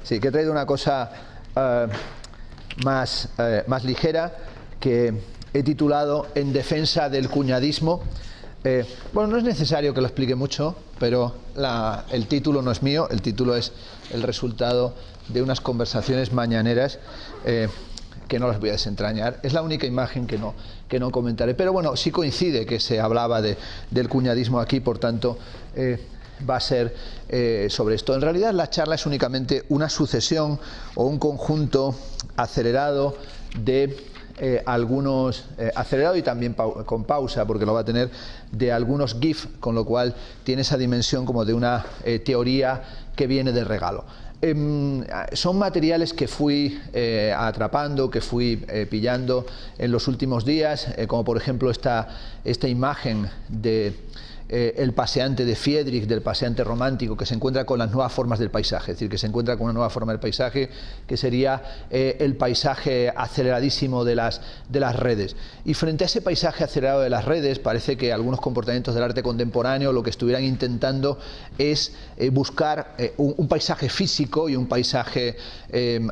Sí, que he traído una cosa más ligera, que he titulado En defensa del cuñadismo. Bueno, no es necesario que lo explique mucho, pero el título no es mío, el título es el resultado de unas conversaciones mañaneras que no las voy a desentrañar. Es la única imagen que no comentaré, pero bueno, sí coincide que se hablaba del cuñadismo aquí, por tanto va a ser sobre esto. En realidad la charla es únicamente una sucesión o un conjunto acelerado de algunos, acelerado y también con pausa, porque lo va a tener, de algunos GIF, con lo cual tiene esa dimensión como de una teoría que viene de regalo. Son materiales que fui atrapando, que fui pillando en los últimos días, como por ejemplo esta imagen de el paseante de Friedrich, del paseante romántico, que se encuentra con las nuevas formas del paisaje, es decir, que se encuentra con una nueva forma del paisaje, que sería el paisaje aceleradísimo de las redes. Y frente a ese paisaje acelerado de las redes, parece que algunos comportamientos del arte contemporáneo lo que estuvieran intentando es buscar un paisaje físico y un paisaje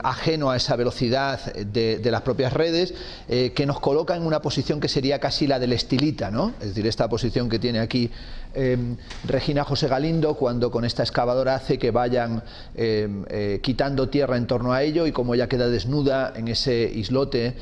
ajeno a esa velocidad de las propias redes, que nos coloca en una posición que sería casi la del estilita, ¿no? Es decir, esta posición que tiene aquí Regina José Galindo, cuando con esta excavadora hace que vayan quitando tierra en torno a ello, y como ella queda desnuda en ese islote,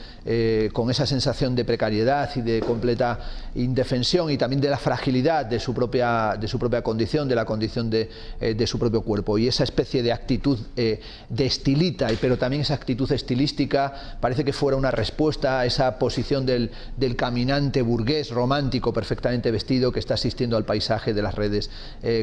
con esa sensación de precariedad y de completa indefensión, y también de la fragilidad de su propia condición, de la condición de su propio cuerpo, y esa especie de actitud de estilita, pero también esa actitud estilística parece que fuera una respuesta a esa posición del caminante burgués romántico perfectamente vestido que está asistiendo al paisaje de las redes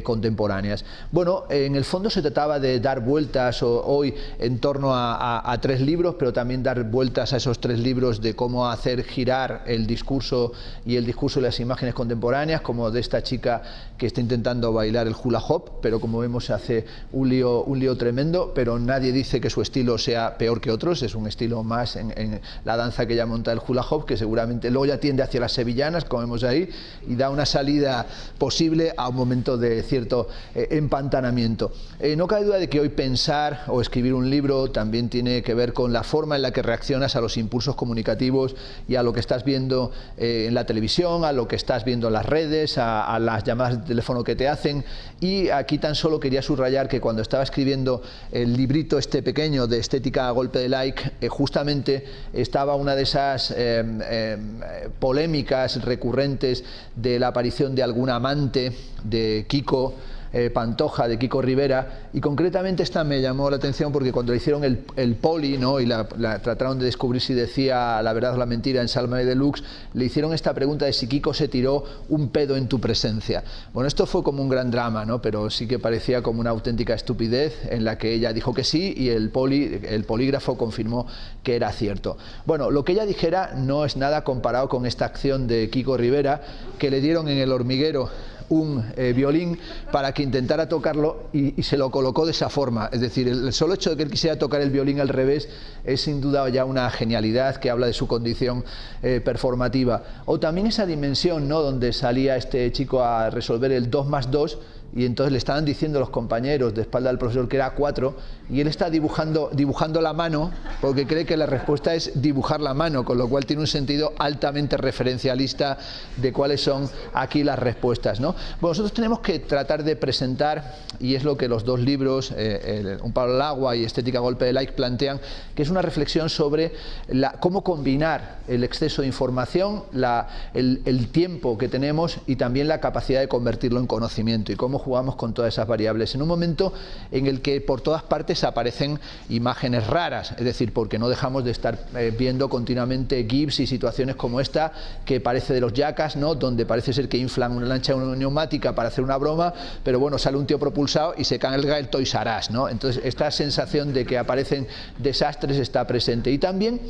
contemporáneas. Bueno, en el fondo se trataba de dar vueltas hoy en torno a tres libros, pero también dar vueltas a esos tres libros de cómo hacer girar el discurso y el discurso de las imágenes contemporáneas, como de esta chica que está intentando bailar el hula hop, pero como vemos se hace un lío tremendo, pero nadie dice que su estilo sea peor que otros, es un estilo más en la danza que ella monta, el hula hop, que seguramente luego ya tiende hacia las sevillanas, como vemos ahí, y da una salida posible a un momento de cierto empantanamiento. No cabe duda de que hoy pensar o escribir un libro también tiene que ver con la forma en la que reaccionas a los impulsos comunicativos y a lo que estás viendo en la televisión, a lo que estás viendo en las redes, a las llamadas de teléfono que te hacen. Y aquí tan solo quería subrayar que cuando estaba escribiendo el librito este pequeño de estética a golpe de like, justamente estaba una de esas polémicas recurrentes de la aparición de algún amante de Kiko Pantoja, de Kiko Rivera, y concretamente esta me llamó la atención porque cuando le hicieron el poli, ¿no?, y la trataron de descubrir si decía la verdad o la mentira en Sálvame Deluxe, le hicieron esta pregunta de si Kiko se tiró un pedo en tu presencia. Bueno, esto fue como un gran drama, ¿no?, pero sí que parecía como una auténtica estupidez, en la que ella dijo que sí y el polígrafo confirmó que era cierto. Bueno, lo que ella dijera no es nada comparado con esta acción de Kiko Rivera, que le dieron en el hormiguero un violín para que intentara tocarlo y se lo colocó de esa forma. Es decir, el solo hecho de que él quisiera tocar el violín al revés es sin duda ya una genialidad que habla de su condición performativa. O también esa dimensión, ¿no?, donde salía este chico a resolver el 2 más 2 y entonces le estaban diciendo los compañeros de espalda del profesor que era 4 y él está dibujando la mano porque cree que la respuesta es dibujar la mano, con lo cual tiene un sentido altamente referencialista de cuáles son aquí las respuestas, ¿no? Bueno, nosotros tenemos que tratar de presentar, y es lo que los dos libros, Un palo al agua y Estética a golpe de like, plantean, que es una reflexión sobre cómo combinar el exceso de información, el tiempo que tenemos y también la capacidad de convertirlo en conocimiento, y cómo jugamos con todas esas variables en un momento en el que por todas partes aparecen imágenes raras, es decir, porque no dejamos de estar viendo continuamente GIFs y situaciones como esta, que parece de los Jackass, ¿no?, donde parece ser que inflan una lancha neumática para hacer una broma, pero bueno, sale un tío propulsado y se carga el Toys R Us, ¿no? Entonces esta sensación de que aparecen desastres está presente, y también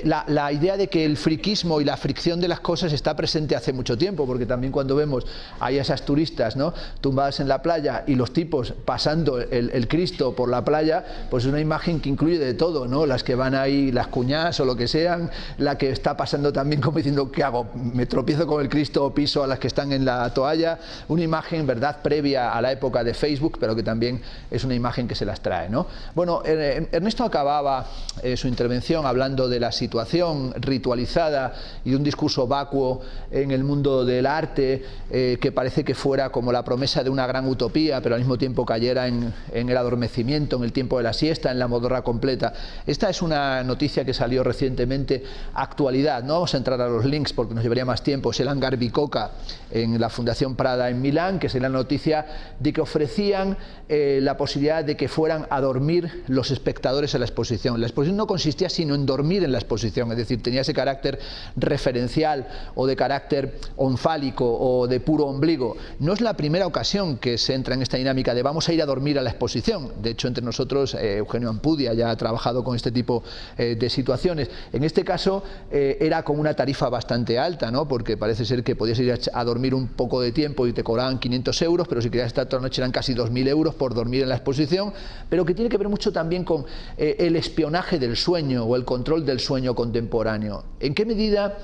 la idea de que el friquismo y la fricción de las cosas está presente hace mucho tiempo, porque también cuando vemos a esas turistas, ¿no?, tumbadas tumbadas en la playa y los tipos pasando el Cristo por la playa, pues es una imagen que incluye de todo, ¿no? Las que van ahí, las cuñadas o lo que sean, la que está pasando también como diciendo, ¿qué hago? ¿Me tropiezo con el Cristo o piso a las que están en la toalla? Una imagen, ¿verdad?, previa a la época de Facebook, pero que también es una imagen que se las trae, ¿no? Bueno, Ernesto acababa su intervención hablando de la situación ritualizada y de un discurso vacuo en el mundo del arte, que parece que fuera como la promesa de una gran utopía, pero al mismo tiempo cayera en el adormecimiento, en el tiempo de la siesta, en la modorra completa. Esta es una noticia que salió recientemente, actualidad. No vamos a entrar a los links porque nos llevaría más tiempo. Es el hangar Bicocca en la Fundación Prada en Milán, que es la noticia de que ofrecían la posibilidad de que fueran a dormir los espectadores a la exposición. La exposición no consistía sino en dormir en la exposición, es decir, tenía ese carácter referencial o de carácter onfálico o de puro ombligo. No es la primera ocasión que se entra en esta dinámica de vamos a ir a dormir a la exposición. De hecho, entre nosotros, Eugenio Ampudia ya ha trabajado con este tipo de situaciones. En este caso era con una tarifa bastante alta, ¿no? Porque parece ser que podías ir a dormir un poco de tiempo y te cobraban 500 euros, pero si querías estar toda la noche eran casi 2.000 euros por dormir en la exposición, pero que tiene que ver mucho también con el espionaje del sueño o el control del sueño contemporáneo. ¿En qué medida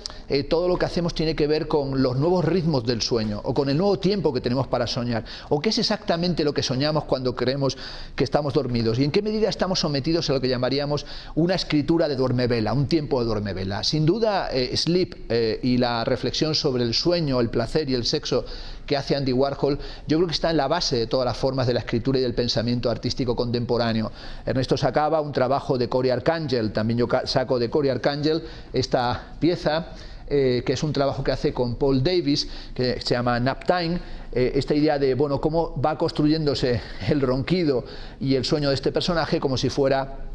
todo lo que hacemos tiene que ver con los nuevos ritmos del sueño o con el nuevo tiempo que tenemos para soñar? ¿O qué es exactamente lo que soñamos cuando creemos que estamos dormidos? ¿Y en qué medida estamos sometidos a lo que llamaríamos una escritura de duermevela, un tiempo de duermevela? Sin duda, Sleep y la reflexión sobre el sueño, el placer y el sexo que hace Andy Warhol, yo creo que está en la base de todas las formas de la escritura y del pensamiento artístico contemporáneo. Ernesto sacaba un trabajo de Cory Arcangel, también yo saco de Cory Arcangel esta pieza, que es un trabajo que hace con Paul Davis, que se llama Nap Time, esta idea de, bueno, cómo va construyéndose el ronquido y el sueño de este personaje como si fuera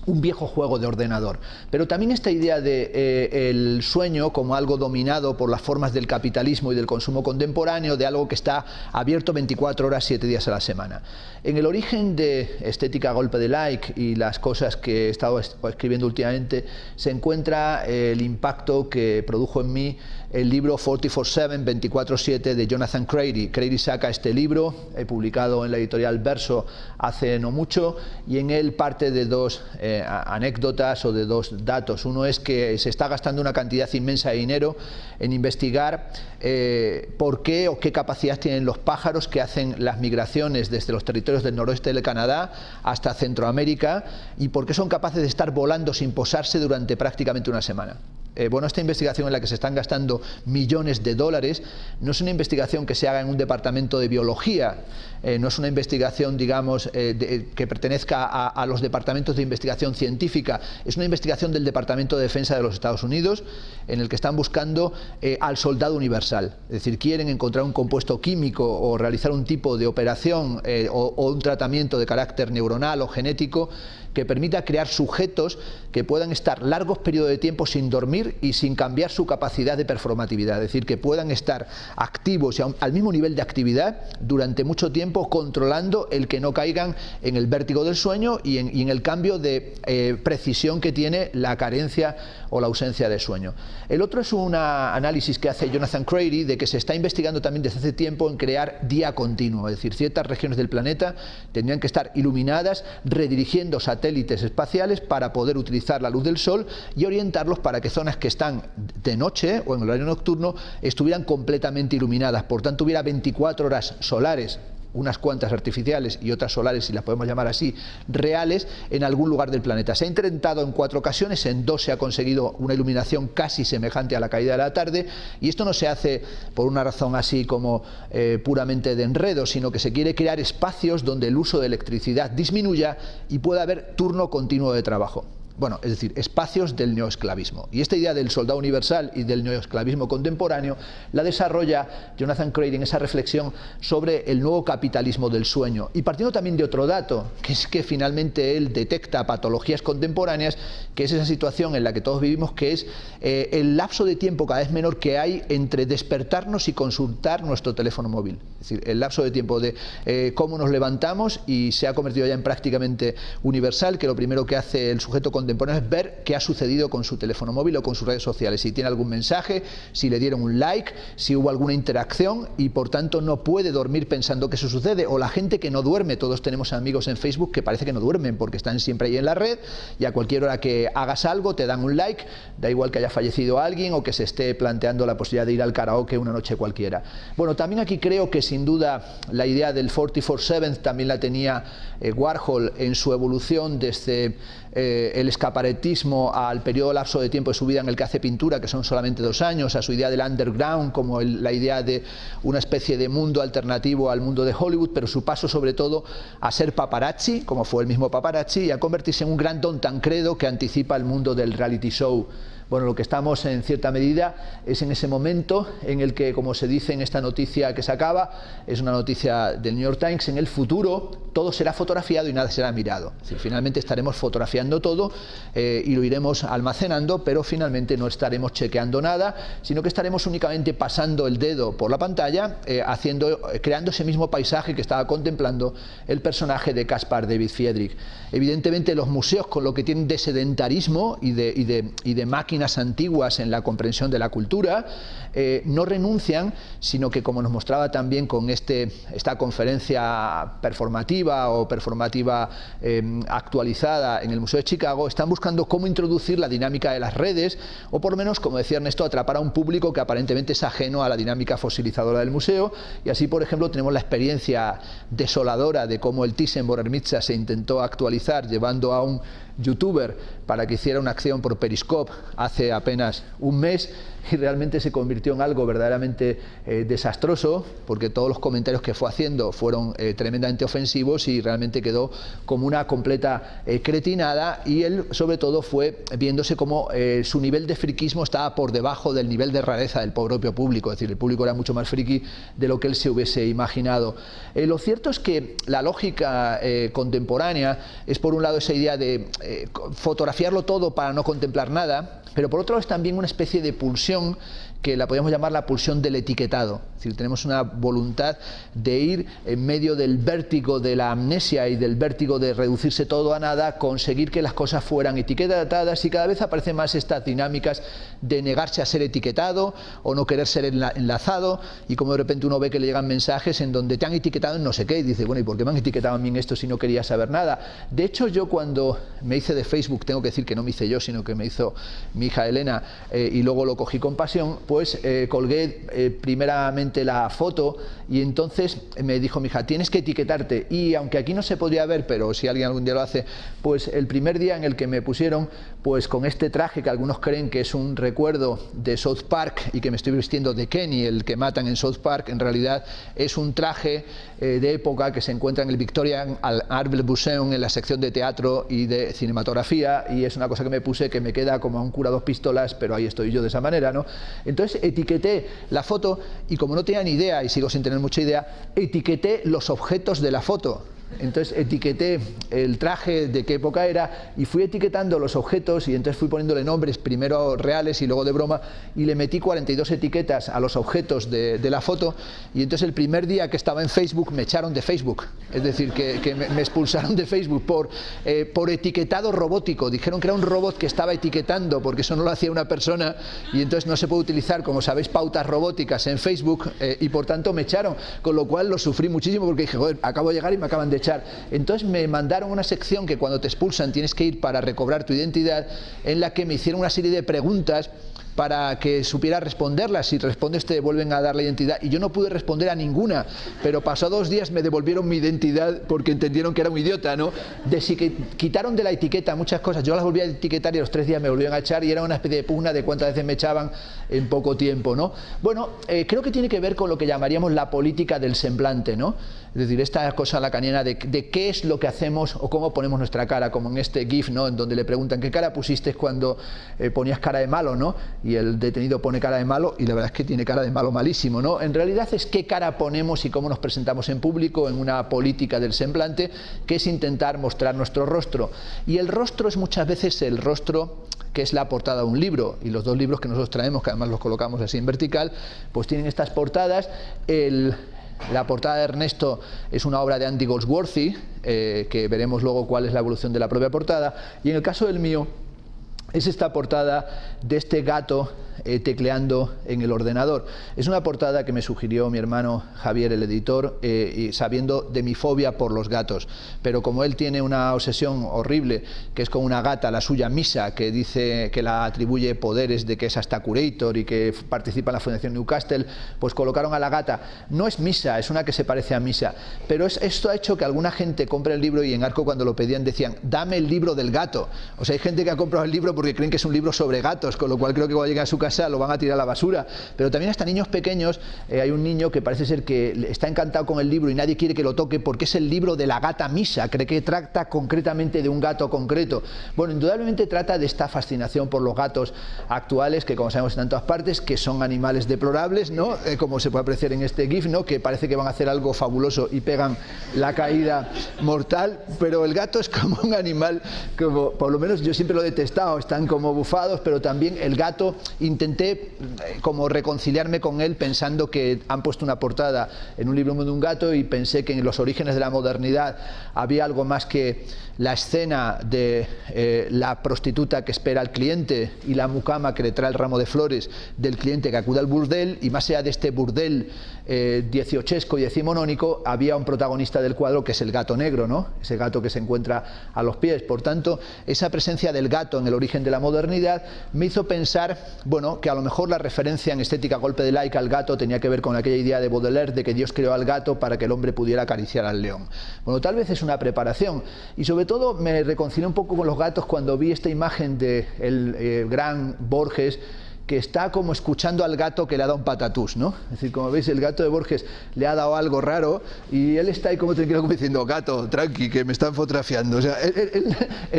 un viejo juego de ordenador. Pero también esta idea de el sueño como algo dominado por las formas del capitalismo y del consumo contemporáneo, de algo que está abierto 24 horas, 7 días a la semana. En el origen de Estética a golpe de like y las cosas que he estado escribiendo últimamente, se encuentra el impacto que produjo en mí el libro 24/7, 24/7 de Jonathan Crady. Crady saca este libro, publicado en la editorial Verso hace no mucho, y en él parte de dos anécdotas o de dos datos. Uno es que se está gastando una cantidad inmensa de dinero en investigar por qué o qué capacidad tienen los pájaros que hacen las migraciones desde los territorios del noroeste del Canadá hasta Centroamérica y por qué son capaces de estar volando sin posarse durante prácticamente una semana. Bueno, esta investigación en la que se están gastando millones de dólares no es una investigación que se haga en un departamento de biología, no es una investigación, digamos, que pertenezca a los departamentos de investigación científica, es una investigación del Departamento de Defensa de los Estados Unidos, en el que están buscando al soldado universal. Es decir, quieren encontrar un compuesto químico o realizar un tipo de operación o un tratamiento de carácter neuronal o genético que permita crear sujetos que puedan estar largos periodos de tiempo sin dormir y sin cambiar su capacidad de performatividad, es decir, que puedan estar activos y al mismo nivel de actividad durante mucho tiempo, controlando el que no caigan en el vértigo del sueño y en el cambio de precisión que tiene la carencia o la ausencia de sueño. El otro es un análisis que hace Jonathan Crady de que se está investigando también desde hace tiempo en crear día continuo, es decir, ciertas regiones del planeta tendrían que estar iluminadas redirigiendo satélites espaciales para poder utilizar la luz del sol y orientarlos para que zonas que están de noche o en el horario nocturno estuvieran completamente iluminadas, por tanto hubiera 24 horas solares, unas cuantas artificiales y otras solares, si las podemos llamar así, reales, en algún lugar del planeta. Se ha intentado en 4 ocasiones, en 2 se ha conseguido una iluminación casi semejante a la caída de la tarde, y esto no se hace por una razón así como puramente de enredo, sino que se quiere crear espacios donde el uso de electricidad disminuya y pueda haber turno continuo de trabajo. Bueno, es decir, espacios del neoesclavismo. Y esta idea del soldado universal y del neoesclavismo contemporáneo la desarrolla Jonathan Crady en esa reflexión sobre el nuevo capitalismo del sueño. Y partiendo también de otro dato, que es que finalmente él detecta patologías contemporáneas, que es esa situación en la que todos vivimos, que es el lapso de tiempo cada vez menor que hay entre despertarnos y consultar nuestro teléfono móvil. Es decir, el lapso de tiempo de cómo nos levantamos, y se ha convertido ya en prácticamente universal, que lo primero que hace el sujeto contemporáneo es ver qué ha sucedido con su teléfono móvil o con sus redes sociales, si tiene algún mensaje, si le dieron un like, si hubo alguna interacción, y por tanto no puede dormir pensando que eso sucede. O la gente que no duerme, todos tenemos amigos en Facebook que parece que no duermen porque están siempre ahí en la red y a cualquier hora que hagas algo te dan un like, da igual que haya fallecido alguien o que se esté planteando la posibilidad de ir al karaoke una noche cualquiera. Bueno, también aquí creo que sin duda la idea del 44/7 también la tenía Warhol en su evolución desde el escaparetismo al periodo lapso de tiempo de su vida en el que hace pintura, que son solamente 2 años, a su idea del underground como la idea de una especie de mundo alternativo al mundo de Hollywood, pero su paso sobre todo a ser paparazzi, como fue el mismo paparazzi, y a convertirse en un gran Don Tancredo que anticipa el mundo del reality show. Bueno, lo que estamos en cierta medida es en ese momento en el que, como se dice en esta noticia que se acaba, es una noticia del New York Times, en el futuro todo será fotografiado y nada será mirado. Es decir, finalmente estaremos fotografiando todo y lo iremos almacenando, pero finalmente no estaremos chequeando nada, sino que estaremos únicamente pasando el dedo por la pantalla, creando ese mismo paisaje que estaba contemplando el personaje de Caspar David Friedrich. Evidentemente los museos, con lo que tienen de sedentarismo y de máquinas antiguas en la comprensión de la cultura, no renuncian, sino que, como nos mostraba también con esta conferencia performativa actualizada en el Museo de Chicago, están buscando cómo introducir la dinámica de las redes, o por lo menos, como decía Ernesto, atrapar a un público que aparentemente es ajeno a la dinámica fosilizadora del museo. Y así, por ejemplo, tenemos la experiencia desoladora de cómo el Thyssen-Bornemisza se intentó actualizar llevando a un youtuber para que hiciera una acción por Periscope hace apenas un mes, y realmente se convirtió en algo verdaderamente desastroso, porque todos los comentarios que fue haciendo fueron tremendamente ofensivos y realmente quedó como una completa cretinada, y él sobre todo fue viéndose como su nivel de friquismo estaba por debajo del nivel de rareza del propio público, es decir, el público era mucho más friki de lo que él se hubiese imaginado. Lo cierto es que la lógica contemporánea es, por un lado, esa idea de fotografiarlo todo para no contemplar nada, pero por otro lado es también una especie de pulsión que la podemos llamar la pulsión del etiquetado. Es decir, tenemos una voluntad de ir en medio del vértigo de la amnesia y del vértigo de reducirse todo a nada, conseguir que las cosas fueran etiquetadas, y cada vez aparecen más estas dinámicas de negarse a ser etiquetado o no querer ser enlazado, y como de repente uno ve que le llegan mensajes en donde te han etiquetado en no sé qué, y dice, bueno, ¿y por qué me han etiquetado a mí en esto si no quería saber nada? De hecho, yo cuando me hice de Facebook, tengo que decir que no me hice yo, sino que me hizo mi hija Elena, y luego lo cogí con pasión, pues colgué primeramente la foto, y entonces me dijo mi hija, tienes que etiquetarte, y aunque aquí no se podría ver, pero si alguien algún día lo hace, pues el primer día en el que me pusieron pues con este traje que algunos creen que es un recuerdo de South Park y que me estoy vistiendo de Kenny, el que matan en South Park, en realidad es un traje de época que se encuentra en el Victorian Albert Museum, en la sección de teatro y de cinematografía, y es una cosa que me puse que me queda como a un cura 2 pistolas, pero ahí estoy yo de esa manera, ¿no? Entonces etiqueté la foto, y como no tenía ni idea, y sigo sin tener mucha idea, etiqueté los objetos de la foto. Entonces etiqueté el traje, de qué época era, y fui etiquetando los objetos, y entonces fui poniéndole nombres, primero reales y luego de broma, y le metí 42 etiquetas a los objetos de la foto, y entonces el primer día que estaba en Facebook me echaron de Facebook, es decir, que me expulsaron de Facebook por etiquetado robótico. Dijeron que era un robot que estaba etiquetando, porque eso no lo hacía una persona, y entonces no se puede utilizar, como sabéis, pautas robóticas en Facebook, y por tanto me echaron, con lo cual lo sufrí muchísimo, porque dije, joder, acabo de llegar y me acaban de echar. Entonces me mandaron una sección que cuando te expulsan tienes que ir para recobrar tu identidad, en la que me hicieron una serie de preguntas para que supiera responderlas. Si respondes te vuelven a dar la identidad, y yo no pude responder a ninguna, pero pasó 2 días me devolvieron mi identidad porque entendieron que era un idiota, ¿no? Quitaron de la etiqueta muchas cosas, yo las volví a etiquetar y a los 3 días me volvieron a echar, y era una especie de pugna de cuántas veces me echaban en poco tiempo, ¿no? Bueno, creo que tiene que ver con lo que llamaríamos la política del semblante, ¿no? Es decir, esta cosa lacaniana de qué es lo que hacemos o cómo ponemos nuestra cara, como en este GIF, ¿no? En donde le preguntan ¿qué cara pusiste cuando ponías cara de malo, ¿no? Y el detenido pone cara de malo, y la verdad es que tiene cara de malo malísimo, ¿no? En realidad es qué cara ponemos y cómo nos presentamos en público, en una política del semblante, que es intentar mostrar nuestro rostro. Y el rostro es muchas veces el rostro que es la portada de un libro, y los 2 libros que nosotros traemos, que además los colocamos así en vertical, pues tienen estas portadas. La portada de Ernesto es una obra de Andy Goldsworthy, que veremos luego cuál es la evolución de la propia portada, y en el caso del mío es esta portada de este gato tecleando en el ordenador. Es una portada que me sugirió mi hermano Javier, el editor, y sabiendo de mi fobia por los gatos, pero como él tiene una obsesión horrible, que es con una gata, la suya Misa, que dice que la atribuye poderes de que es hasta curator y que participa en la Fundación Newcastle, pues colocaron a la gata. No es Misa, es una que se parece a Misa, pero esto ha hecho que alguna gente compre el libro, y en Arco cuando lo pedían decían, dame el libro del gato. O sea, hay gente que ha comprado el libro porque creen que es un libro sobre gatos, con lo cual creo que cuando llegue a su casa lo van a tirar a la basura. Pero también hasta niños pequeños, hay un niño que parece ser que está encantado con el libro y nadie quiere que lo toque porque es el libro de la gata Misa, cree que trata concretamente de un gato concreto. Bueno, indudablemente trata de esta fascinación por los gatos actuales, que como sabemos en todas partes, que son animales deplorables, ¿no? Como se puede apreciar en este GIF, ¿no? Que parece que van a hacer algo fabuloso y pegan la caída mortal, pero el gato es como un animal, como, por lo menos yo siempre lo he detestado, están como bufados, pero también el gato, intenté como reconciliarme con él pensando que han puesto una portada en un libro de un gato, y pensé que en los orígenes de la modernidad había algo más que la escena de la prostituta que espera al cliente y la mucama que le trae el ramo de flores del cliente que acude al burdel, y más allá de este burdel dieciochesco y decimonónico había un protagonista del cuadro que es el gato negro, ¿no? Ese gato que se encuentra a los pies. Por tanto, esa presencia del gato en el origen de la modernidad me hizo pensar, bueno, que a lo mejor la referencia en Estética Golpe de Like al gato tenía que ver con aquella idea de Baudelaire de que Dios creó al gato para que el hombre pudiera acariciar al león. Bueno, tal vez es una preparación, y sobre todo me reconcilié un poco con los gatos cuando vi esta imagen del gran Borges, que está como escuchando al gato que le ha dado un patatús, ¿no? Es decir, como veis, el gato de Borges le ha dado algo raro y él está ahí como tranquilo, como diciendo, gato, tranqui, que me están fotografiando. O sea,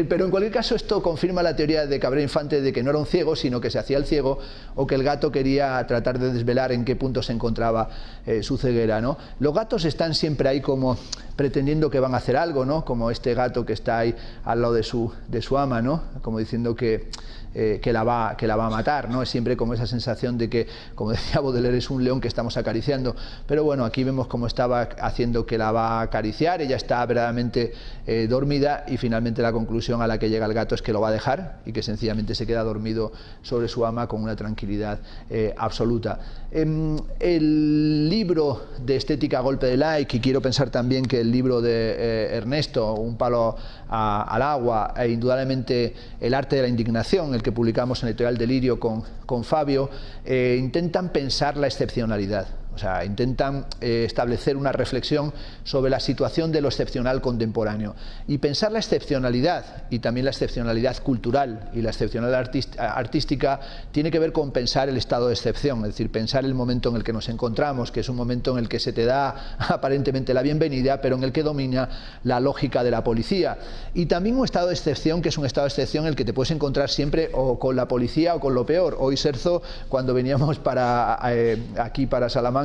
pero en cualquier caso esto confirma la teoría de Cabrera Infante de que no era un ciego, sino que se hacía el ciego, o que el gato quería tratar de desvelar en qué punto se encontraba su ceguera, ¿no? Los gatos están siempre ahí como pretendiendo que van a hacer algo, ¿no? Como este gato que está ahí al lado de su ama, ¿no? Como diciendo que la va a matar, ¿no? Es siempre como esa sensación de que, como decía Baudelaire, es un león que estamos acariciando. Pero bueno, aquí vemos cómo estaba haciendo que la va a acariciar, ella está verdaderamente dormida, y finalmente la conclusión a la que llega el gato es que lo va a dejar y que sencillamente se queda dormido sobre su ama con una tranquilidad absoluta. El libro de Estética Golpe de Like, y quiero pensar también que el libro de Ernesto, Un palo al agua, e indudablemente El arte de la indignación, el que publicamos en Editorial Delirio con Fabio, intentan pensar la excepcionalidad. O sea, intentan establecer una reflexión sobre la situación de lo excepcional contemporáneo. Y pensar la excepcionalidad, y también la excepcionalidad cultural y la excepcionalidad artística, tiene que ver con pensar el estado de excepción, es decir, pensar el momento en el que nos encontramos, que es un momento en el que se te da aparentemente la bienvenida, pero en el que domina la lógica de la policía. Y también un estado de excepción, que es un estado de excepción en el que te puedes encontrar siempre o con la policía o con lo peor. Hoy Serzo, cuando veníamos aquí para Salamanca,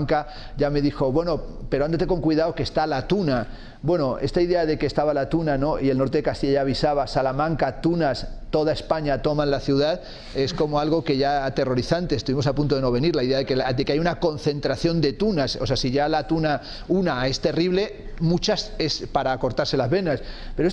ya me dijo, bueno, pero ándate con cuidado que está la tuna. Bueno, esta idea de que estaba la tuna, ¿no? Y el norte de Castilla ya avisaba, Salamanca, tunas, toda España toman la ciudad, es como algo que ya aterrorizante. Estuvimos a punto de no venir, la idea de que hay una concentración de tunas. O sea, si ya la tuna una es terrible, muchas es para cortarse las venas. Pero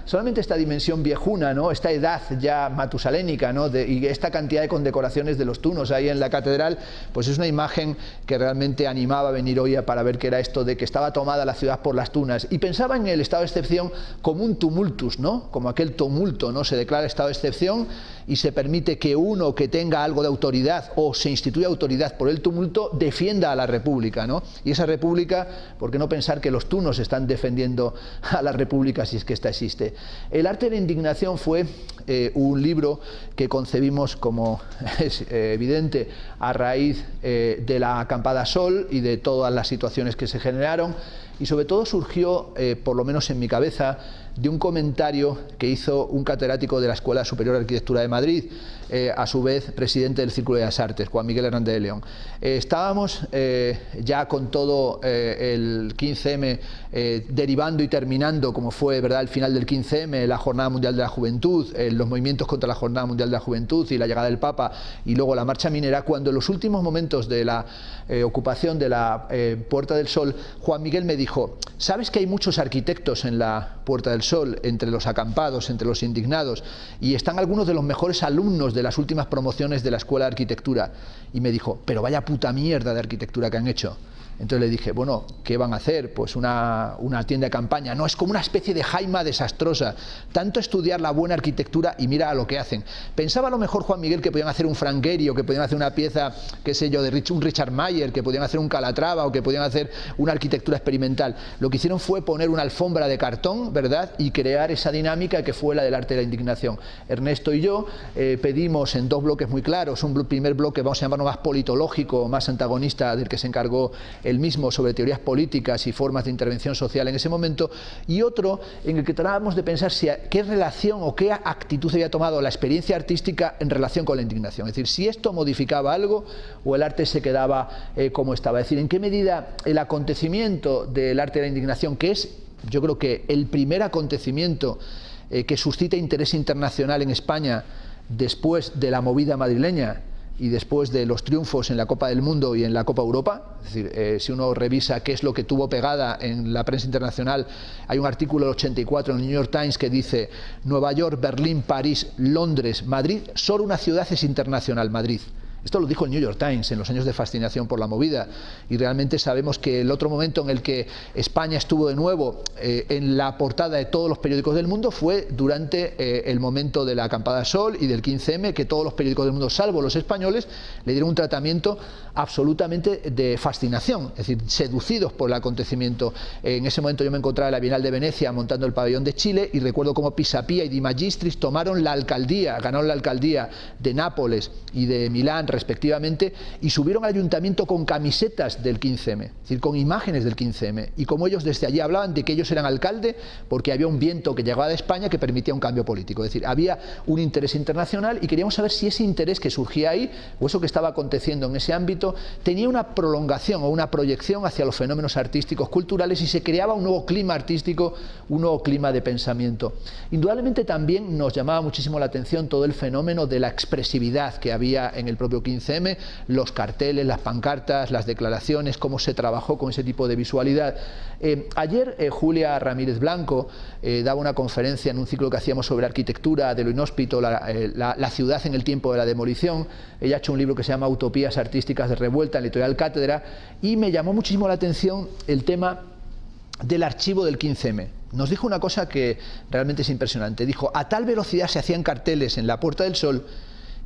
solamente esta dimensión viejuna, ¿no? Esta edad ya matusalénica, ¿no? Y esta cantidad de condecoraciones de los tunos ahí en la catedral, pues es una imagen que realmente animaba a venir hoy para ver qué era esto de que estaba tomada la ciudad por las tunas. Y pensaba en el estado de excepción como un tumultus, ¿no? Como aquel tumulto, ¿no? Se declara estado de excepción y se permite que uno que tenga algo de autoridad o se instituye autoridad por el tumulto defienda a la República, ¿no? Y esa República, ¿por qué no pensar que los tunos están defendiendo a la República si es que esta existe? El arte de la indignación fue un libro que concebimos, como es evidente, a raíz de la acampada Sol y de todas las situaciones que se generaron, y sobre todo surgió, por lo menos en mi cabeza, de un comentario que hizo un catedrático de la Escuela Superior de Arquitectura de Madrid, a su vez presidente del Círculo de las Artes, Juan Miguel Hernández de León. Estábamos ya con todo el 15M derivando y terminando, como fue, ¿verdad?, el final del 15M, la Jornada Mundial de la Juventud, los movimientos contra la Jornada Mundial de la Juventud y la llegada del Papa, y luego la marcha minera, cuando en los últimos momentos de la ocupación de la Puerta del Sol, Juan Miguel me dijo: ¿sabes que hay muchos arquitectos en la Puerta del Sol, entre los acampados, entre los indignados, y están algunos de los mejores alumnos de las últimas promociones de la Escuela de Arquitectura? Y me dijo: pero vaya puta mierda de arquitectura que han hecho. Entonces le dije: bueno, ¿qué van a hacer? Pues una tienda de campaña. No, es como una especie de jaima desastrosa. Tanto estudiar la buena arquitectura y mira a lo que hacen. Pensaba a lo mejor Juan Miguel que podían hacer un Franguerio, que podían hacer una pieza, qué sé yo, de un Richard Mayer, que podían hacer un Calatrava o que podían hacer una arquitectura experimental. Lo que hicieron fue poner una alfombra de cartón, ¿verdad?, y crear esa dinámica que fue la del arte de la indignación. Ernesto y yo pedimos en dos bloques muy claros. Un primer bloque, vamos a llamarlo más politológico, más antagonista, del que se encargó el mismo, sobre teorías políticas y formas de intervención social en ese momento, y otro en el que tratábamos de pensar si qué relación o qué actitud había tomado la experiencia artística en relación con la indignación. Es decir, si esto modificaba algo o el arte se quedaba como estaba. Es decir, en qué medida el acontecimiento del arte de la indignación, que es, yo creo que el primer acontecimiento que suscita interés internacional en España después de la movida madrileña y después de los triunfos en la Copa del Mundo y en la Copa Europa. Es decir, si uno revisa qué es lo que tuvo pegada en la prensa internacional, hay un artículo del 84 en el New York Times que dice: Nueva York, Berlín, París, Londres, Madrid, solo una ciudad es internacional, Madrid. Esto lo dijo el New York Times en los años de fascinación por la movida, y realmente sabemos que el otro momento en el que España estuvo de nuevo en la portada de todos los periódicos del mundo fue durante el momento de la Acampada Sol y del 15M, que todos los periódicos del mundo, salvo los españoles, le dieron un tratamiento absolutamente de fascinación, es decir, seducidos por el acontecimiento. En ese momento yo me encontraba en la Bienal de Venecia montando el pabellón de Chile, y recuerdo cómo Pisapia y Di Magistris tomaron la alcaldía, ganaron la alcaldía de Nápoles y de Milán respectivamente, y subieron al ayuntamiento con camisetas del 15M, es decir, con imágenes del 15M, y como ellos desde allí hablaban de que ellos eran alcalde porque había un viento que llegaba de España que permitía un cambio político. Es decir, había un interés internacional, y queríamos saber si ese interés que surgía ahí, o eso que estaba aconteciendo en ese ámbito, tenía una prolongación o una proyección hacia los fenómenos artísticos, culturales, y se creaba un nuevo clima artístico, un nuevo clima de pensamiento. Indudablemente también nos llamaba muchísimo la atención todo el fenómeno de la expresividad que había en el propio 15M, los carteles, las pancartas, las declaraciones, cómo se trabajó con ese tipo de visualidad. Ayer Julia Ramírez Blanco daba una conferencia en un ciclo que hacíamos sobre arquitectura de lo inhóspito, la ciudad en el tiempo de la demolición. Ella ha hecho un libro que se llama Utopías Artísticas de Revuelta, en la editorial Cátedra, y me llamó muchísimo la atención el tema del archivo del 15M. Nos dijo una cosa que realmente es impresionante. Dijo: a tal velocidad se hacían carteles en la Puerta del Sol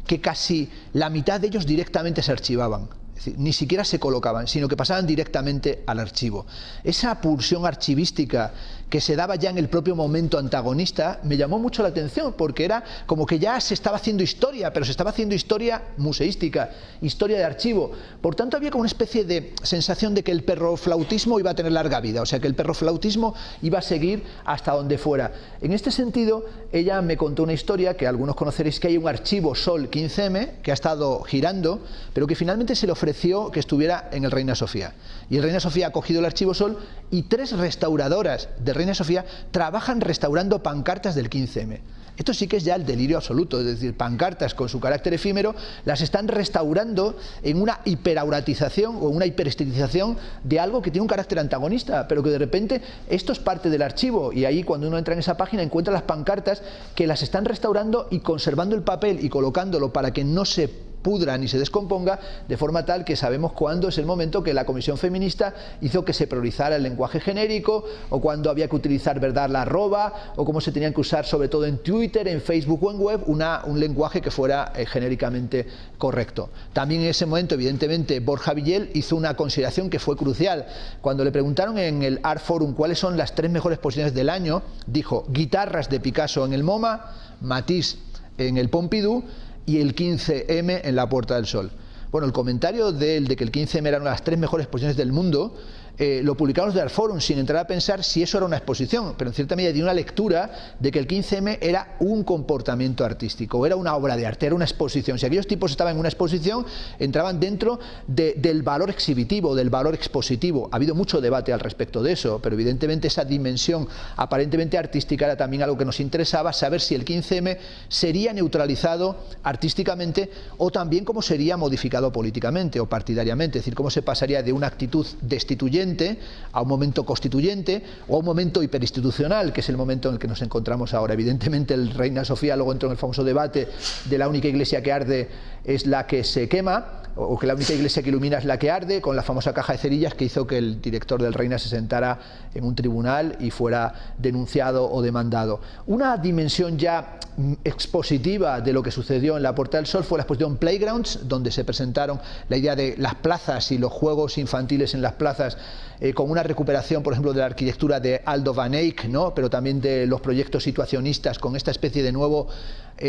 que casi la mitad de ellos directamente se archivaban. Es decir, ni siquiera se colocaban, sino que pasaban directamente al archivo. Esa pulsión archivística que se daba ya en el propio momento antagonista me llamó mucho la atención, porque era como que ya se estaba haciendo historia, pero se estaba haciendo historia museística, historia de archivo. Por tanto, había como una especie de sensación de que el perroflautismo iba a tener larga vida, o sea, que el perroflautismo iba a seguir hasta donde fuera. En este sentido, ella me contó una historia que algunos conoceréis, que hay un archivo Sol 15M que ha estado girando, pero que finalmente se le ofreció que estuviera en el Reina Sofía. Y el Reina Sofía ha cogido el archivo Sol, y 3 restauradoras de Reina Sofía trabajan restaurando pancartas del 15M. Esto sí que es ya el delirio absoluto, es decir, pancartas con su carácter efímero las están restaurando en una hiperauratización o una hiperestilización de algo que tiene un carácter antagonista, pero que de repente esto es parte del archivo, y ahí cuando uno entra en esa página encuentra las pancartas que las están restaurando y conservando el papel y colocándolo para que no se pudra ni se descomponga, de forma tal que sabemos cuándo es el momento que la Comisión Feminista hizo que se priorizara el lenguaje genérico, o cuándo había que utilizar, ¿verdad?, la arroba, o cómo se tenían que usar, sobre todo en Twitter, en Facebook o en web, un lenguaje que fuera genéricamente correcto. También en ese momento, evidentemente, Borja Villel hizo una consideración que fue crucial. Cuando le preguntaron en el Art Forum cuáles son las 3 mejores exposiciones del año, dijo: guitarras de Picasso en el MoMA, Matisse en el Pompidou y el 15M en la Puerta del Sol. Bueno, el comentario de él de que el 15M era una de las 3 mejores exposiciones del mundo lo publicaron los de Artforum sin entrar a pensar si eso era una exposición, pero en cierta medida dio una lectura de que el 15M era un comportamiento artístico, era una obra de arte, era una exposición. Si aquellos tipos estaban en una exposición, entraban dentro del valor exhibitivo, del valor expositivo. Ha habido mucho debate al respecto de eso, pero evidentemente esa dimensión aparentemente artística era también algo que nos interesaba, saber si el 15M sería neutralizado artísticamente o también cómo sería modificado políticamente o partidariamente, es decir, cómo se pasaría de una actitud destituyente a un momento constituyente o a un momento hiperinstitucional, que es el momento en el que nos encontramos ahora. Evidentemente el Reina Sofía luego entró en el famoso debate de la única iglesia que arde es la que se quema, o que la única iglesia que ilumina es la que arde, con la famosa caja de cerillas que hizo que el director del Reina se sentara en un tribunal y fuera denunciado o demandado. Una dimensión ya expositiva de lo que sucedió en la Puerta del Sol fue la exposición Playgrounds, donde se presentaron la idea de las plazas y los juegos infantiles en las plazas, con una recuperación, por ejemplo, de la arquitectura de Aldo van Eyck, ¿no? Pero también de los proyectos situacionistas, con esta especie de nuevo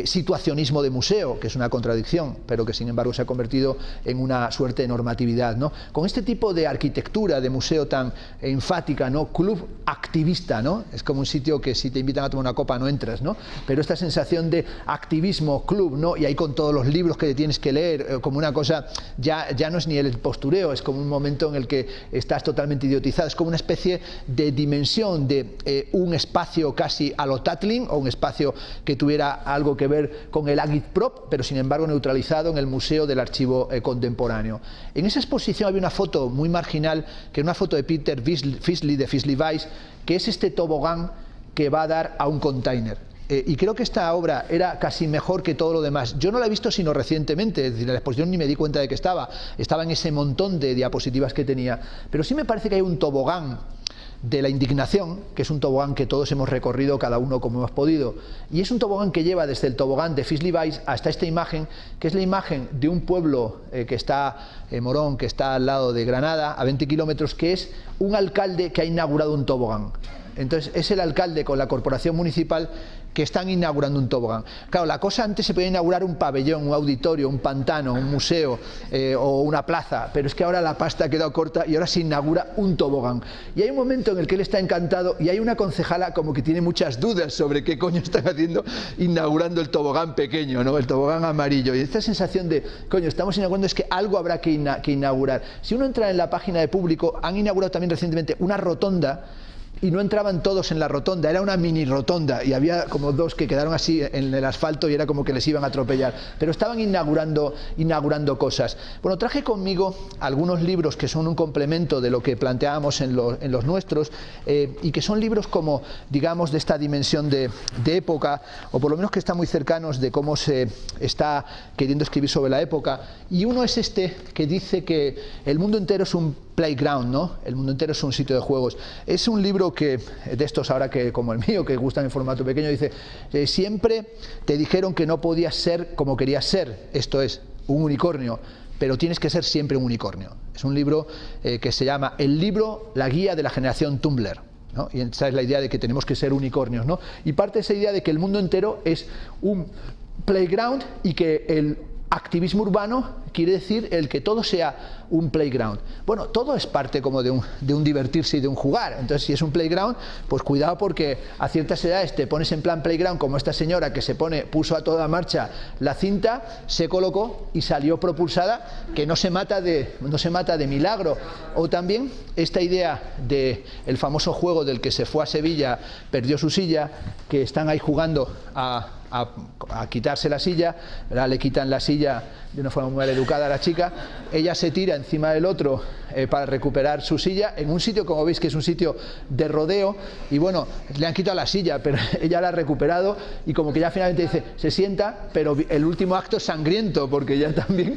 situacionismo de museo, que es una contradicción, pero que sin embargo se ha convertido en una suerte de normatividad, ¿no? Con este tipo de arquitectura de museo tan enfática, ¿no? Club activista, ¿no? Es como un sitio que si te invitan a tomar una copa no entras, ¿no? Pero esta sensación de activismo, club, ¿no? Y ahí con todos los libros que te tienes que leer, como una cosa, ya no es ni el postureo, es como un momento en el que estás totalmente idiotizado, es como una especie de dimensión de un espacio casi a lo Tatlin, o un espacio que tuviera algo que ver con el agitprop, pero sin embargo neutralizado en el Museo del Archivo Contemporáneo. En esa exposición había una foto muy marginal, que era una foto de Peter Fisley, de Fisley Weiss, que es este tobogán que va a dar a un container. Y creo que esta obra era casi mejor que todo lo demás. Yo no la he visto sino recientemente, es decir, en la exposición ni me di cuenta de que estaba en ese montón de diapositivas que tenía, pero sí me parece que hay un tobogán de la indignación, que es un tobogán que todos hemos recorrido, cada uno como hemos podido, y es un tobogán que lleva desde el tobogán de Fisley Weiss hasta esta imagen, que es la imagen de un pueblo que está, Morón, que está al lado de Granada, a 20 kilómetros, que es un alcalde que ha inaugurado un tobogán. Entonces es el alcalde con la corporación municipal que están inaugurando un tobogán. Claro, la cosa antes se podía inaugurar un pabellón, un auditorio, un pantano, un museo o una plaza, pero es que ahora la pasta ha quedado corta y ahora se inaugura un tobogán. Y hay un momento en el que él está encantado y hay una concejala como que tiene muchas dudas sobre qué coño están haciendo inaugurando el tobogán pequeño, ¿no? El tobogán amarillo. Y esta sensación de, coño, estamos inaugurando, es que algo habrá que inaugurar. Si uno entra en la página de Público, han inaugurado también recientemente una rotonda, y no entraban todos en la rotonda, era una mini rotonda y había como dos que quedaron así en el asfalto y era como que les iban a atropellar, pero estaban inaugurando cosas. Bueno, traje conmigo algunos libros que son un complemento de lo que planteábamos en los nuestros, y que son libros como, digamos, de esta dimensión de época, o por lo menos que están muy cercanos de cómo se está queriendo escribir sobre la época, y uno es este que dice que el mundo entero es un playground, ¿no? El mundo entero es un sitio de juegos. Es un libro que, de estos ahora que como el mío, que gustan en formato pequeño, dice, siempre te dijeron que no podías ser como querías ser, esto es, un unicornio, pero tienes que ser siempre un unicornio. Es un libro que se llama El libro, la guía de la generación Tumblr, ¿no? Y esa es la idea de que tenemos que ser unicornios, ¿no? Y parte de esa idea de que el mundo entero es un playground y que el activismo urbano quiere decir el que todo sea un playground. Bueno, todo es parte como de un divertirse y de un jugar. Entonces, si es un playground, pues cuidado, porque a ciertas edades te pones en plan playground, como esta señora que puso a toda marcha la cinta, se colocó y salió propulsada, que no se mata de milagro. O también esta idea de el famoso juego del que se fue a Sevilla, perdió su silla, que están ahí jugando a quitarse la silla, ¿verdad? Le quitan la silla de una forma muy mal educada a la chica, ella se tira encima del otro para recuperar su silla, en un sitio, como veis, que es un sitio de rodeo, y bueno, le han quitado la silla, pero ella la ha recuperado, y como que ya finalmente dice, se sienta, pero el último acto es sangriento, porque ya también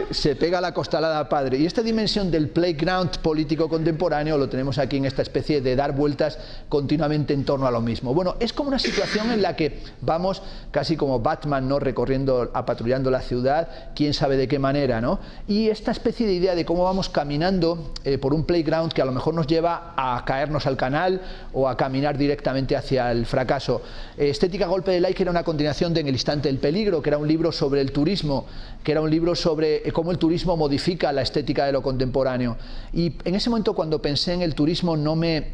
se pega la costalada padre. Y esta dimensión del playground político contemporáneo lo tenemos aquí en esta especie de dar vueltas continuamente en torno a lo mismo. Bueno, es como una situación en la que vamos casi como Batman, ¿no? Patrullando la ciudad, quién sabe de qué manera, ¿no? Y esta especie de idea de cómo vamos caminando por un playground que a lo mejor nos lleva a caernos al canal o a caminar directamente hacia el fracaso. Estética golpe de like era una continuación de En el instante del peligro, que era un libro sobre el turismo, que era un libro sobre cómo el turismo modifica la estética de lo contemporáneo. Y en ese momento, cuando pensé en el turismo, no me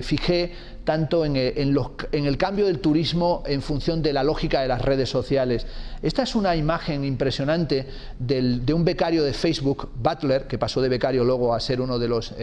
fijé tanto en el cambio del turismo en función de la lógica de las redes sociales. Esta es una imagen impresionante de un becario de Facebook, Butler, que pasó de becario luego a ser uno de los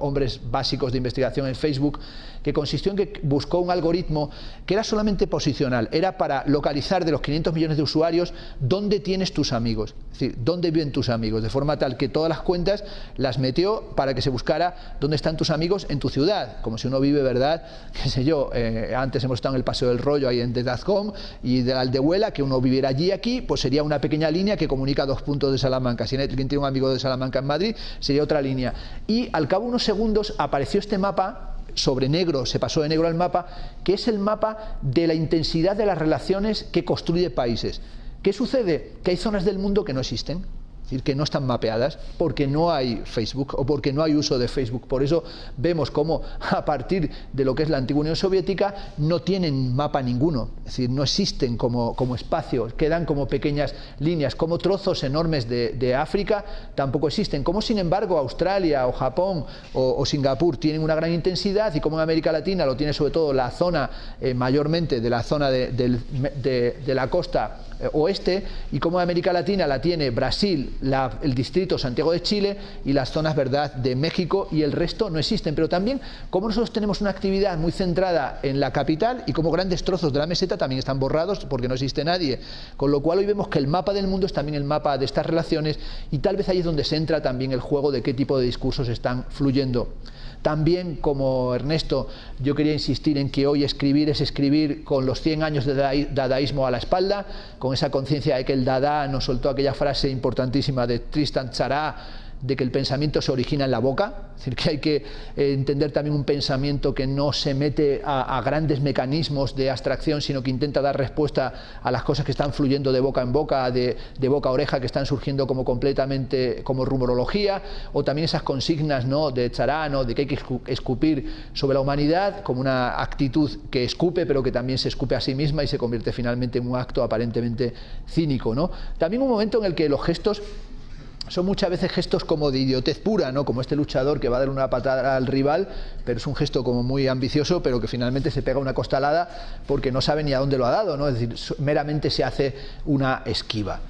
hombres básicos de investigación en Facebook, que consistió en que buscó un algoritmo que era solamente posicional, era para localizar de los 500 millones de usuarios dónde tienes tus amigos, es decir, dónde viven tus amigos, de forma tal que todas las cuentas las metió para que se buscara dónde están tus amigos en tu ciudad, como si uno vive, ¿verdad?, qué sé yo, antes hemos estado en el Paseo del Rollo, ahí en Dazcom, y de la Aldehuela, que uno viviera allí, aquí, pues sería una pequeña línea que comunica dos puntos de Salamanca. Si alguien tiene un amigo de Salamanca en Madrid, sería otra línea. Y al cabo de unos segundos apareció este mapa, sobre negro, se pasó de negro al mapa, que es el mapa de la intensidad de las relaciones que construye países. ¿Qué sucede? Que hay zonas del mundo que no existen, es decir, que no están mapeadas porque no hay Facebook o porque no hay uso de Facebook. Por eso vemos cómo a partir de lo que es la antigua Unión Soviética no tienen mapa ninguno, es decir, no existen como espacios, quedan como pequeñas líneas, como trozos enormes de África tampoco existen, como sin embargo Australia o Japón o Singapur tienen una gran intensidad, y como en América Latina lo tiene sobre todo la zona, mayormente de la zona de la costa oeste, y como América Latina la tiene Brasil, el distrito Santiago de Chile y las zonas, ¿verdad?, de México, y el resto no existen. Pero también como nosotros tenemos una actividad muy centrada en la capital, y como grandes trozos de la meseta también están borrados porque no existe nadie, con lo cual hoy vemos que el mapa del mundo es también el mapa de estas relaciones, y tal vez ahí es donde se entra también el juego de qué tipo de discursos están fluyendo. También, como Ernesto, yo quería insistir en que hoy escribir es escribir con los 100 años de dadaísmo a la espalda, con esa conciencia de que el Dada nos soltó aquella frase importantísima de Tristan Tzara, de que el pensamiento se origina en la boca, es decir, que hay que entender también un pensamiento que no se mete a grandes mecanismos de abstracción, sino que intenta dar respuesta a las cosas que están fluyendo de boca en boca, de boca a oreja, que están surgiendo como completamente como rumorología, o también esas consignas, ¿no?, de Tzara, ¿no?, de que hay que escupir sobre la humanidad como una actitud que escupe, pero que también se escupe a sí misma y se convierte finalmente en un acto aparentemente cínico, ¿no? También un momento en el que los gestos son muchas veces gestos como de idiotez pura, ¿no?, como este luchador que va a dar una patada al rival, pero es un gesto como muy ambicioso, pero que finalmente se pega una costalada porque no sabe ni a dónde lo ha dado, ¿no?, es decir, meramente se hace una esquiva.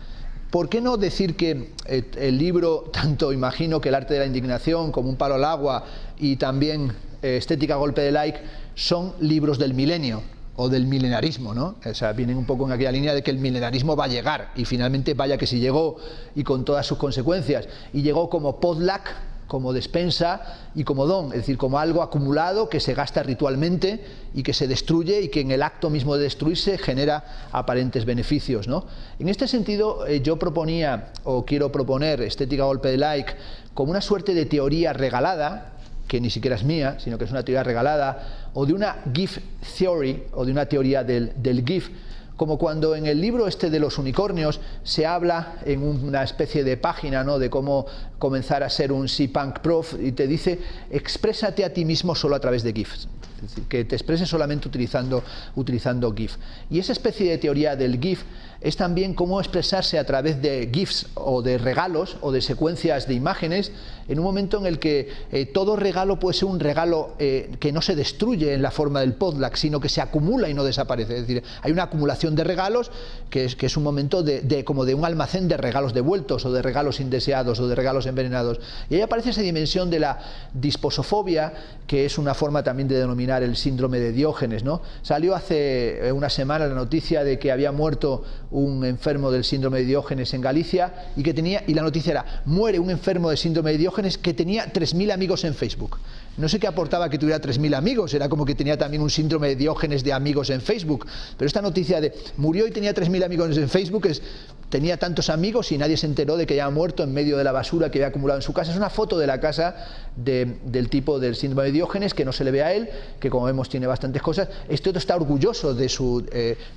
¿Por qué no decir que el libro, tanto imagino que El arte de la indignación como Un palo al agua y también Estética golpe de like son libros del milenio o del milenarismo, ¿no? O sea, vienen un poco en aquella línea de que el milenarismo va a llegar, y finalmente vaya que si llegó, y con todas sus consecuencias, y llegó como potluck, como despensa y como don, es decir, como algo acumulado que se gasta ritualmente y que se destruye, y que en el acto mismo de destruirse genera aparentes beneficios, ¿no? En este sentido, yo proponía, o quiero proponer, Estética golpe de like como una suerte de teoría regalada, que ni siquiera es mía, sino que es una teoría regalada, o de una GIF theory, o de una teoría del GIF, como cuando en el libro este de los unicornios se habla en una especie de página, ¿no?, de cómo comenzar a ser un C-Punk prof, y te dice, exprésate a ti mismo solo a través de GIFs. Es decir, que te expreses solamente utilizando GIF. Y esa especie de teoría del GIF es también cómo expresarse a través de GIFs o de regalos o de secuencias de imágenes, en un momento en el que todo regalo puede ser un regalo que no se destruye en la forma del potluck, sino que se acumula y no desaparece. Es decir, hay una acumulación de regalos que es un momento como de un almacén de regalos devueltos, o de regalos indeseados, o de regalos envenenados. Y ahí aparece esa dimensión de la disposofobia, que es una forma también de denominar el síndrome de Diógenes, ¿no? Salió hace una semana la noticia de que había muerto un enfermo del síndrome de Diógenes en Galicia, y la noticia era: muere un enfermo de síndrome de Diógenes que tenía 3.000 amigos en Facebook. No sé qué aportaba que tuviera 3.000 amigos, era como que tenía también un síndrome de Diógenes de amigos en Facebook, pero esta noticia de murió y tenía 3.000 amigos en Facebook es tenía tantos amigos y nadie se enteró de que había muerto en medio de la basura que había acumulado en su casa. Es una foto de la casa del tipo del síndrome de Diógenes, que no se le ve a él, que como vemos tiene bastantes cosas. Este otro está orgulloso de su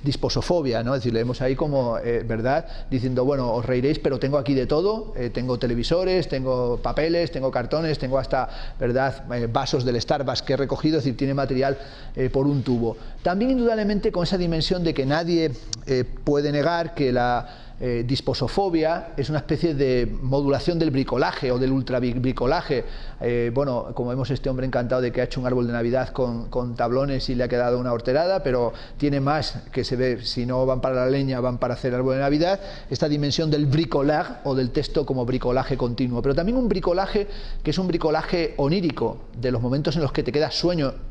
disposofobia, ¿no? Es decir, le vemos ahí como, ¿verdad?, diciendo, bueno, os reiréis, pero tengo aquí de todo, tengo televisores, tengo papeles, tengo cartones, tengo hasta, ¿verdad?, vasos del Starbucks que he recogido, es decir, tiene material por un tubo. También indudablemente con esa dimensión de que nadie puede negar que la disposofobia es una especie de modulación del bricolaje o del ultrabricolaje. Bueno, como vemos, este hombre encantado de que ha hecho un árbol de Navidad con tablones y le ha quedado una horterada, pero tiene más que se ve, si no van para la leña, van para hacer árbol de Navidad. Esta dimensión del bricolage o del texto como bricolaje continuo, pero también un bricolaje que es un bricolaje onírico, de los momentos en los que te quedas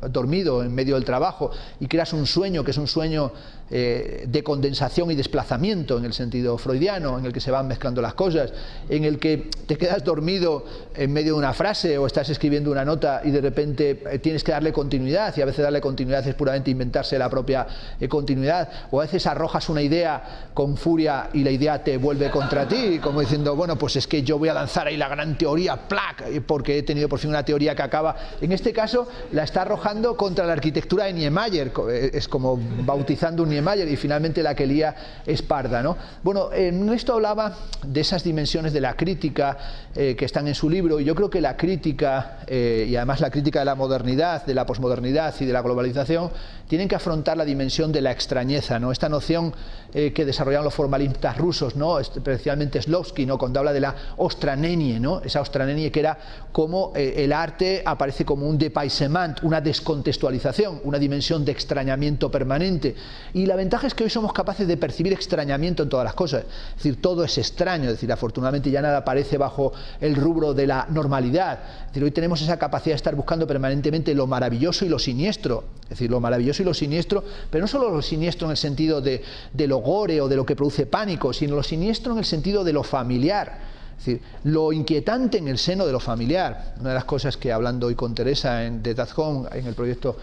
dormido en medio del trabajo y creas un sueño que es un sueño de condensación y desplazamiento en el sentido freudiano, en el que se van mezclando las cosas, en el que te quedas dormido en medio de una frase o estás escribiendo una nota y de repente tienes que darle continuidad, y a veces darle continuidad es puramente inventarse la propia continuidad, o a veces arrojas una idea con furia y la idea te vuelve contra ti, como diciendo, bueno, pues es que yo voy a lanzar ahí la gran teoría, ¡plac!, porque he tenido por fin una teoría que acaba. En este caso la está arrojando contra la arquitectura de Niemeyer, es como bautizando un Niemeyer, y finalmente la que lía es parda, ¿no? Bueno, esto hablaba de esas dimensiones de la crítica que están en su libro, y yo creo que la crítica, y además la crítica de la modernidad, de la posmodernidad y de la globalización, tienen que afrontar la dimensión de la extrañeza, ¿no? Esta noción que desarrollaron los formalistas rusos, ¿no?, especialmente Shklovsky, ¿no?, cuando habla de la ostranenie, ¿no?, esa ostranenie que era como el arte aparece como un dépaysement, una descontextualización, una dimensión de extrañamiento permanente. Y la ventaja es que hoy somos capaces de percibir extrañamiento en todas las cosas, es decir, todo es extraño, es decir, afortunadamente ya nada aparece bajo el rubro de la normalidad, es decir, hoy tenemos esa capacidad de estar buscando permanentemente lo maravilloso y lo siniestro, es decir, lo maravilloso y lo siniestro, pero no solo lo siniestro en el sentido de lo gore o de lo que produce pánico, sino lo siniestro en el sentido de lo familiar. Es decir, lo inquietante en el seno de lo familiar. Una de las cosas que, hablando hoy con Teresa de That Home, en el proyecto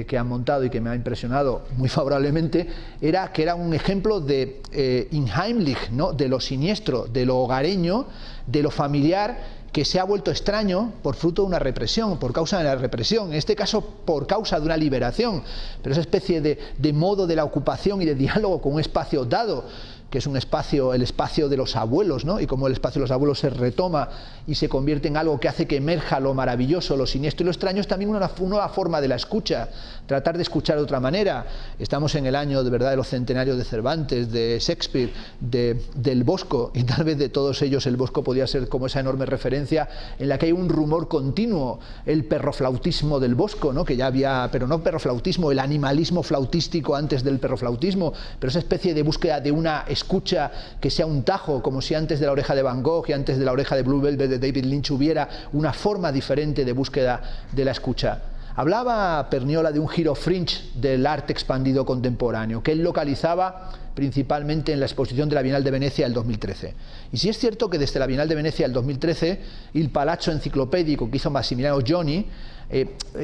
que han montado y que me ha impresionado muy favorablemente, era que era un ejemplo de Inheimlich, ¿no?, de lo siniestro, de lo hogareño, de lo familiar, que se ha vuelto extraño por fruto de una represión, por causa de la represión, en este caso por causa de una liberación, pero esa especie de modo de la ocupación y de diálogo con un espacio dado, que es un espacio, el espacio de los abuelos, ¿no?, y como el espacio de los abuelos se retoma y se convierte en algo que hace que emerja lo maravilloso, lo siniestro y lo extraño, es también una nueva forma de la escucha, tratar de escuchar de otra manera. Estamos en el año de verdad de los centenarios de Cervantes, de Shakespeare, del Bosco, y tal vez de todos ellos el Bosco podía ser como esa enorme referencia en la que hay un rumor continuo, el perroflautismo del Bosco, ¿no?, que ya había, pero no perroflautismo, el animalismo flautístico antes del perroflautismo, pero esa especie de búsqueda de una escucha que sea un tajo, como si antes de la oreja de Van Gogh y antes de la oreja de Blue Velvet de David Lynch hubiera una forma diferente de búsqueda de la escucha. Hablaba Perniola de un giro fringe del arte expandido contemporáneo, que él localizaba principalmente en la exposición de la Bienal de Venecia del 2013. Y sí es cierto que desde la Bienal de Venecia del 2013, el Palazzo Enciclopédico que hizo Massimiliano Gioni,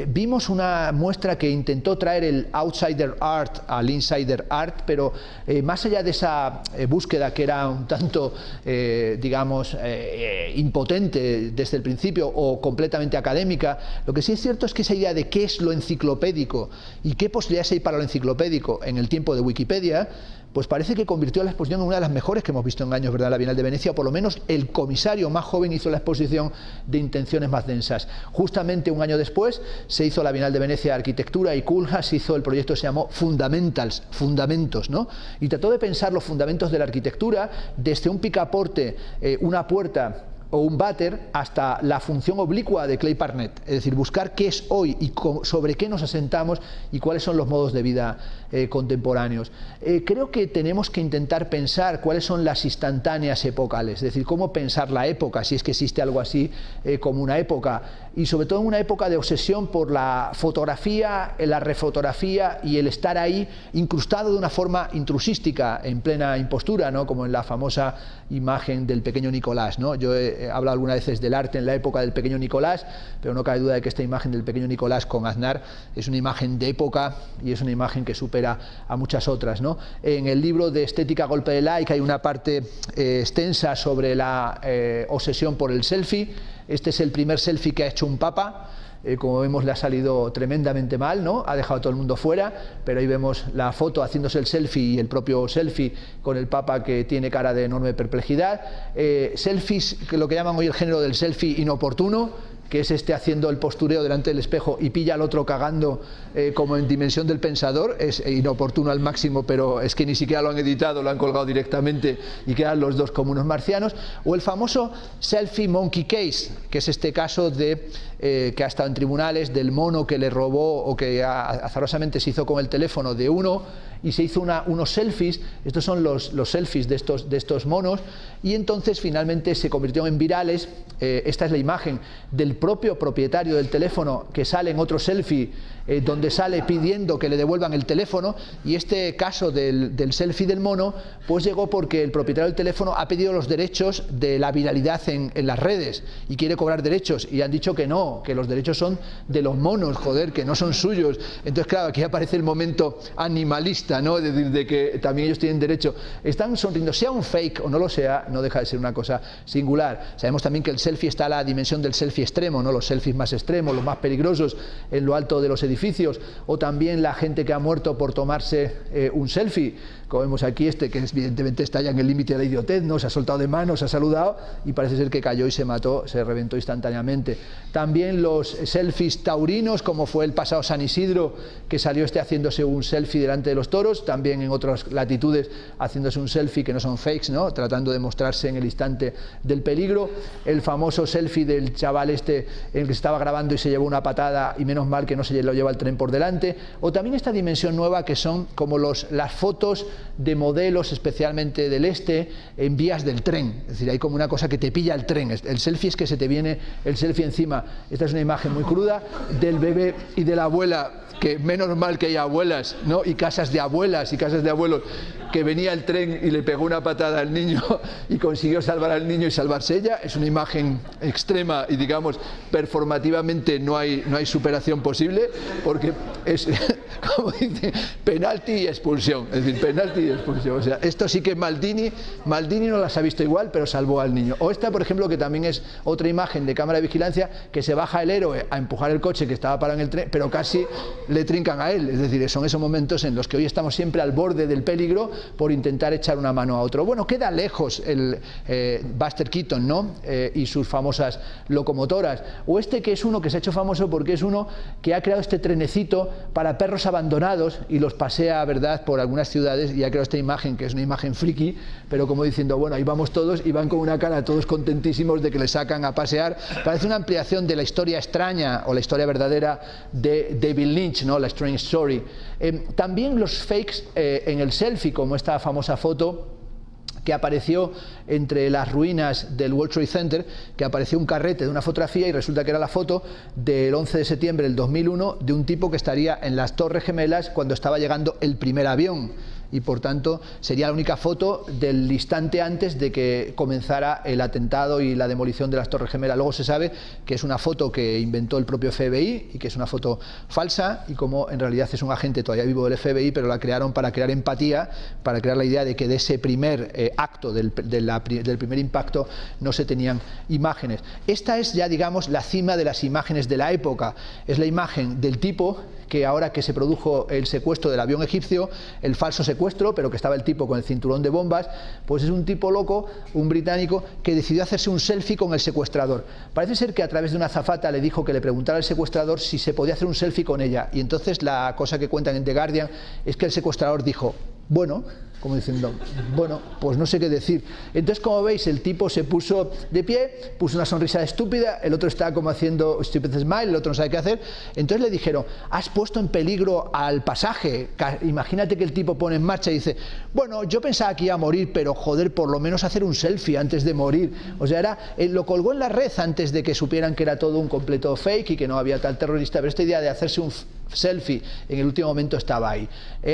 vimos una muestra que intentó traer el outsider art al insider art, pero más allá de esa búsqueda que era un tanto, digamos, impotente desde el principio o completamente académica, lo que sí es cierto es que esa idea de qué es lo enciclopédico y qué posibilidades hay para lo enciclopédico en el tiempo de Wikipedia, pues parece que convirtió la exposición en una de las mejores que hemos visto en años, ¿verdad?, la Bienal de Venecia, o por lo menos el comisario más joven hizo la exposición de intenciones más densas. Justamente un año después se hizo la Bienal de Venecia de Arquitectura y Koolhaas hizo el proyecto que se llamó Fundamentals, Fundamentos, ¿no?, y trató de pensar los fundamentos de la arquitectura desde un picaporte, una puerta o un váter, hasta la función oblicua de Clay Barnett, es decir, buscar qué es hoy y sobre qué nos asentamos y cuáles son los modos de vida contemporáneos. Creo que tenemos que intentar pensar cuáles son las instantáneas epocales, es decir, cómo pensar la época, si es que existe algo así como una época, y sobre todo en una época de obsesión por la fotografía, la refotografía y el estar ahí incrustado de una forma intrusística, en plena impostura, ¿no?, como en la famosa imagen del pequeño Nicolás, ¿no? Yo he habla algunas veces del arte en la época del pequeño Nicolás, pero no cabe duda de que esta imagen del pequeño Nicolás con Aznar es una imagen de época y es una imagen que supera a muchas otras, ¿no? En el libro de Estética a golpe de like hay una parte extensa sobre la obsesión por el selfie. Este es el primer selfie que ha hecho un papa. Como vemos, le ha salido tremendamente mal, ¿no? Ha dejado a todo el mundo fuera, pero ahí vemos la foto haciéndose el selfie y el propio selfie con el Papa, que tiene cara de enorme perplejidad. Selfies, que lo que llaman hoy el género del selfie inoportuno, que es este haciendo el postureo delante del espejo y pilla al otro cagando como en Dimensión del Pensador. Es inoportuno al máximo, pero es que ni siquiera lo han editado, lo han colgado directamente y quedan los dos como unos marcianos. O el famoso selfie monkey case, que es este caso de que ha estado en tribunales del mono que le robó o que azarosamente se hizo con el teléfono de uno y se hizo unos selfies. Estos son los selfies de estos monos, y entonces finalmente se convirtieron en virales. Esta es la imagen del propio propietario del teléfono que sale en otro selfie donde sale pidiendo que le devuelvan el teléfono, y este caso del selfie del mono pues llegó porque el propietario del teléfono ha pedido los derechos de la viralidad en las redes y quiere cobrar derechos, y han dicho que no, que los derechos son de los monos, joder, que no son suyos. Entonces claro, aquí aparece el momento animalista, ¿no? Es decir, de que también ellos tienen derecho. Están sonriendo, sea un fake o no lo sea, no deja de ser una cosa singular. Sabemos también que el selfie está a la dimensión del selfie extremo, ¿no? Los selfies más extremos, los más peligrosos, en lo alto de los edificios, o también la gente que ha muerto por tomarse un selfie, como vemos aquí que evidentemente está ya en el límite de la idiotez, ¿no? Se ha soltado de manos, se ha saludado y parece ser que cayó y se mató, se reventó instantáneamente. También los selfies taurinos, como fue el pasado San Isidro, que salió haciéndose un selfie delante de los toros, también en otras latitudes haciéndose un selfie que no son fakes, ¿no? Tratando de mostrarse en el instante del peligro. El famoso selfie del chaval en el que se estaba grabando y se llevó una patada y menos mal que no se lo lleva el tren por delante. O también esta dimensión nueva que son como las fotos de modelos, especialmente del en vías del tren. Es decir, hay como una cosa que te pilla el tren. El selfie es que se te viene el selfie encima. Esta es una imagen muy cruda del bebé y de la abuela, que menos mal que hay abuelas, ¿no? Y casas de abuelas y casas de abuelos, que venía el tren y le pegó una patada al niño y consiguió salvar al niño y salvarse ella. Es una imagen extrema y, digamos, performativamente no hay superación posible, porque es, como dice, penalti y expulsión. Es decir, penalti y expulsión. O sea, esto sí que Maldini no las ha visto igual, pero salvó al niño. O esta, por ejemplo, que también es otra imagen de cámara de vigilancia, que se baja el héroe a empujar el coche que estaba parado en el tren, pero casi le trincan a él. Es decir, son esos momentos en los que hoy estamos siempre al borde del peligro por intentar echar una mano a otro. Bueno, queda lejos el Buster Keaton, ¿no? Y sus famosas locomotoras. O que es uno que se ha hecho famoso porque es uno que ha creado este trenecito para perros abandonados y los pasea, ¿verdad?, por algunas ciudades, y ha creado esta imagen, que es una imagen friki, pero como diciendo, bueno, ahí vamos todos, y van con una cara todos contentísimos de que le sacan a pasear. Parece una ampliación de la historia extraña o la historia verdadera de David Lynch, ¿no? La Strange Story. También los fakes en el selfie, como esta famosa foto que apareció entre las ruinas del World Trade Center, que apareció un carrete de una fotografía y resulta que era la foto del 11 de septiembre del 2001 de un tipo que estaría en las Torres Gemelas cuando estaba llegando el primer avión, y por tanto sería la única foto del instante antes de que comenzara el atentado y la demolición de las Torres Gemelas. Luego se sabe que es una foto que inventó el propio FBI y que es una foto falsa, y como en realidad es un agente todavía vivo del FBI, pero la crearon para crear empatía, para crear la idea de que de ese primer acto, del primer impacto, no se tenían imágenes. Esta es ya, digamos, la cima de las imágenes de la época. Es la imagen del tipo que, ahora que se produjo el secuestro del avión egipcio, el falso secuestro, pero que estaba el tipo con el cinturón de bombas, pues es un tipo loco, un británico, que decidió hacerse un selfie con el secuestrador. Parece ser que a través de una azafata le dijo que le preguntara al secuestrador si se podía hacer un selfie con ella, y entonces la cosa que cuentan en The Guardian es que el secuestrador dijo, bueno, como diciendo, bueno, pues no sé qué decir. Entonces, como veis, el tipo se puso de pie, puso una sonrisa estúpida, el otro está como haciendo stupid smile, el otro no sabe qué hacer. Entonces le dijeron, has puesto en peligro al pasaje. Imagínate que el tipo pone en marcha y dice, bueno, yo pensaba que iba a morir, pero joder, por lo menos hacer un selfie antes de morir. O sea, lo colgó en la red antes de que supieran que era todo un completo fake y que no había tal terrorista, pero esta idea de hacerse un selfie en el último momento estaba ahí.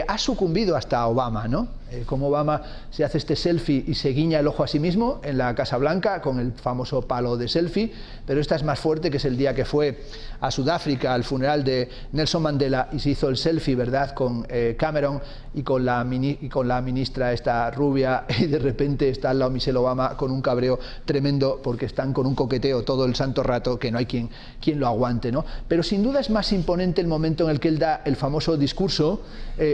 Ha sucumbido hasta Obama, ¿no? cómo Obama se hace este selfie y se guiña el ojo a sí mismo en la Casa Blanca con el famoso palo de selfie, pero esta es más fuerte, que es el día que fue a Sudáfrica al funeral de Nelson Mandela y se hizo el selfie, ¿verdad?, con Cameron y con la ministra esta rubia, y de repente está al lado Michelle Obama con un cabreo tremendo porque están con un coqueteo todo el santo rato que no hay quien lo aguante, ¿no? Pero sin duda es más imponente el momento en el que él da el famoso discurso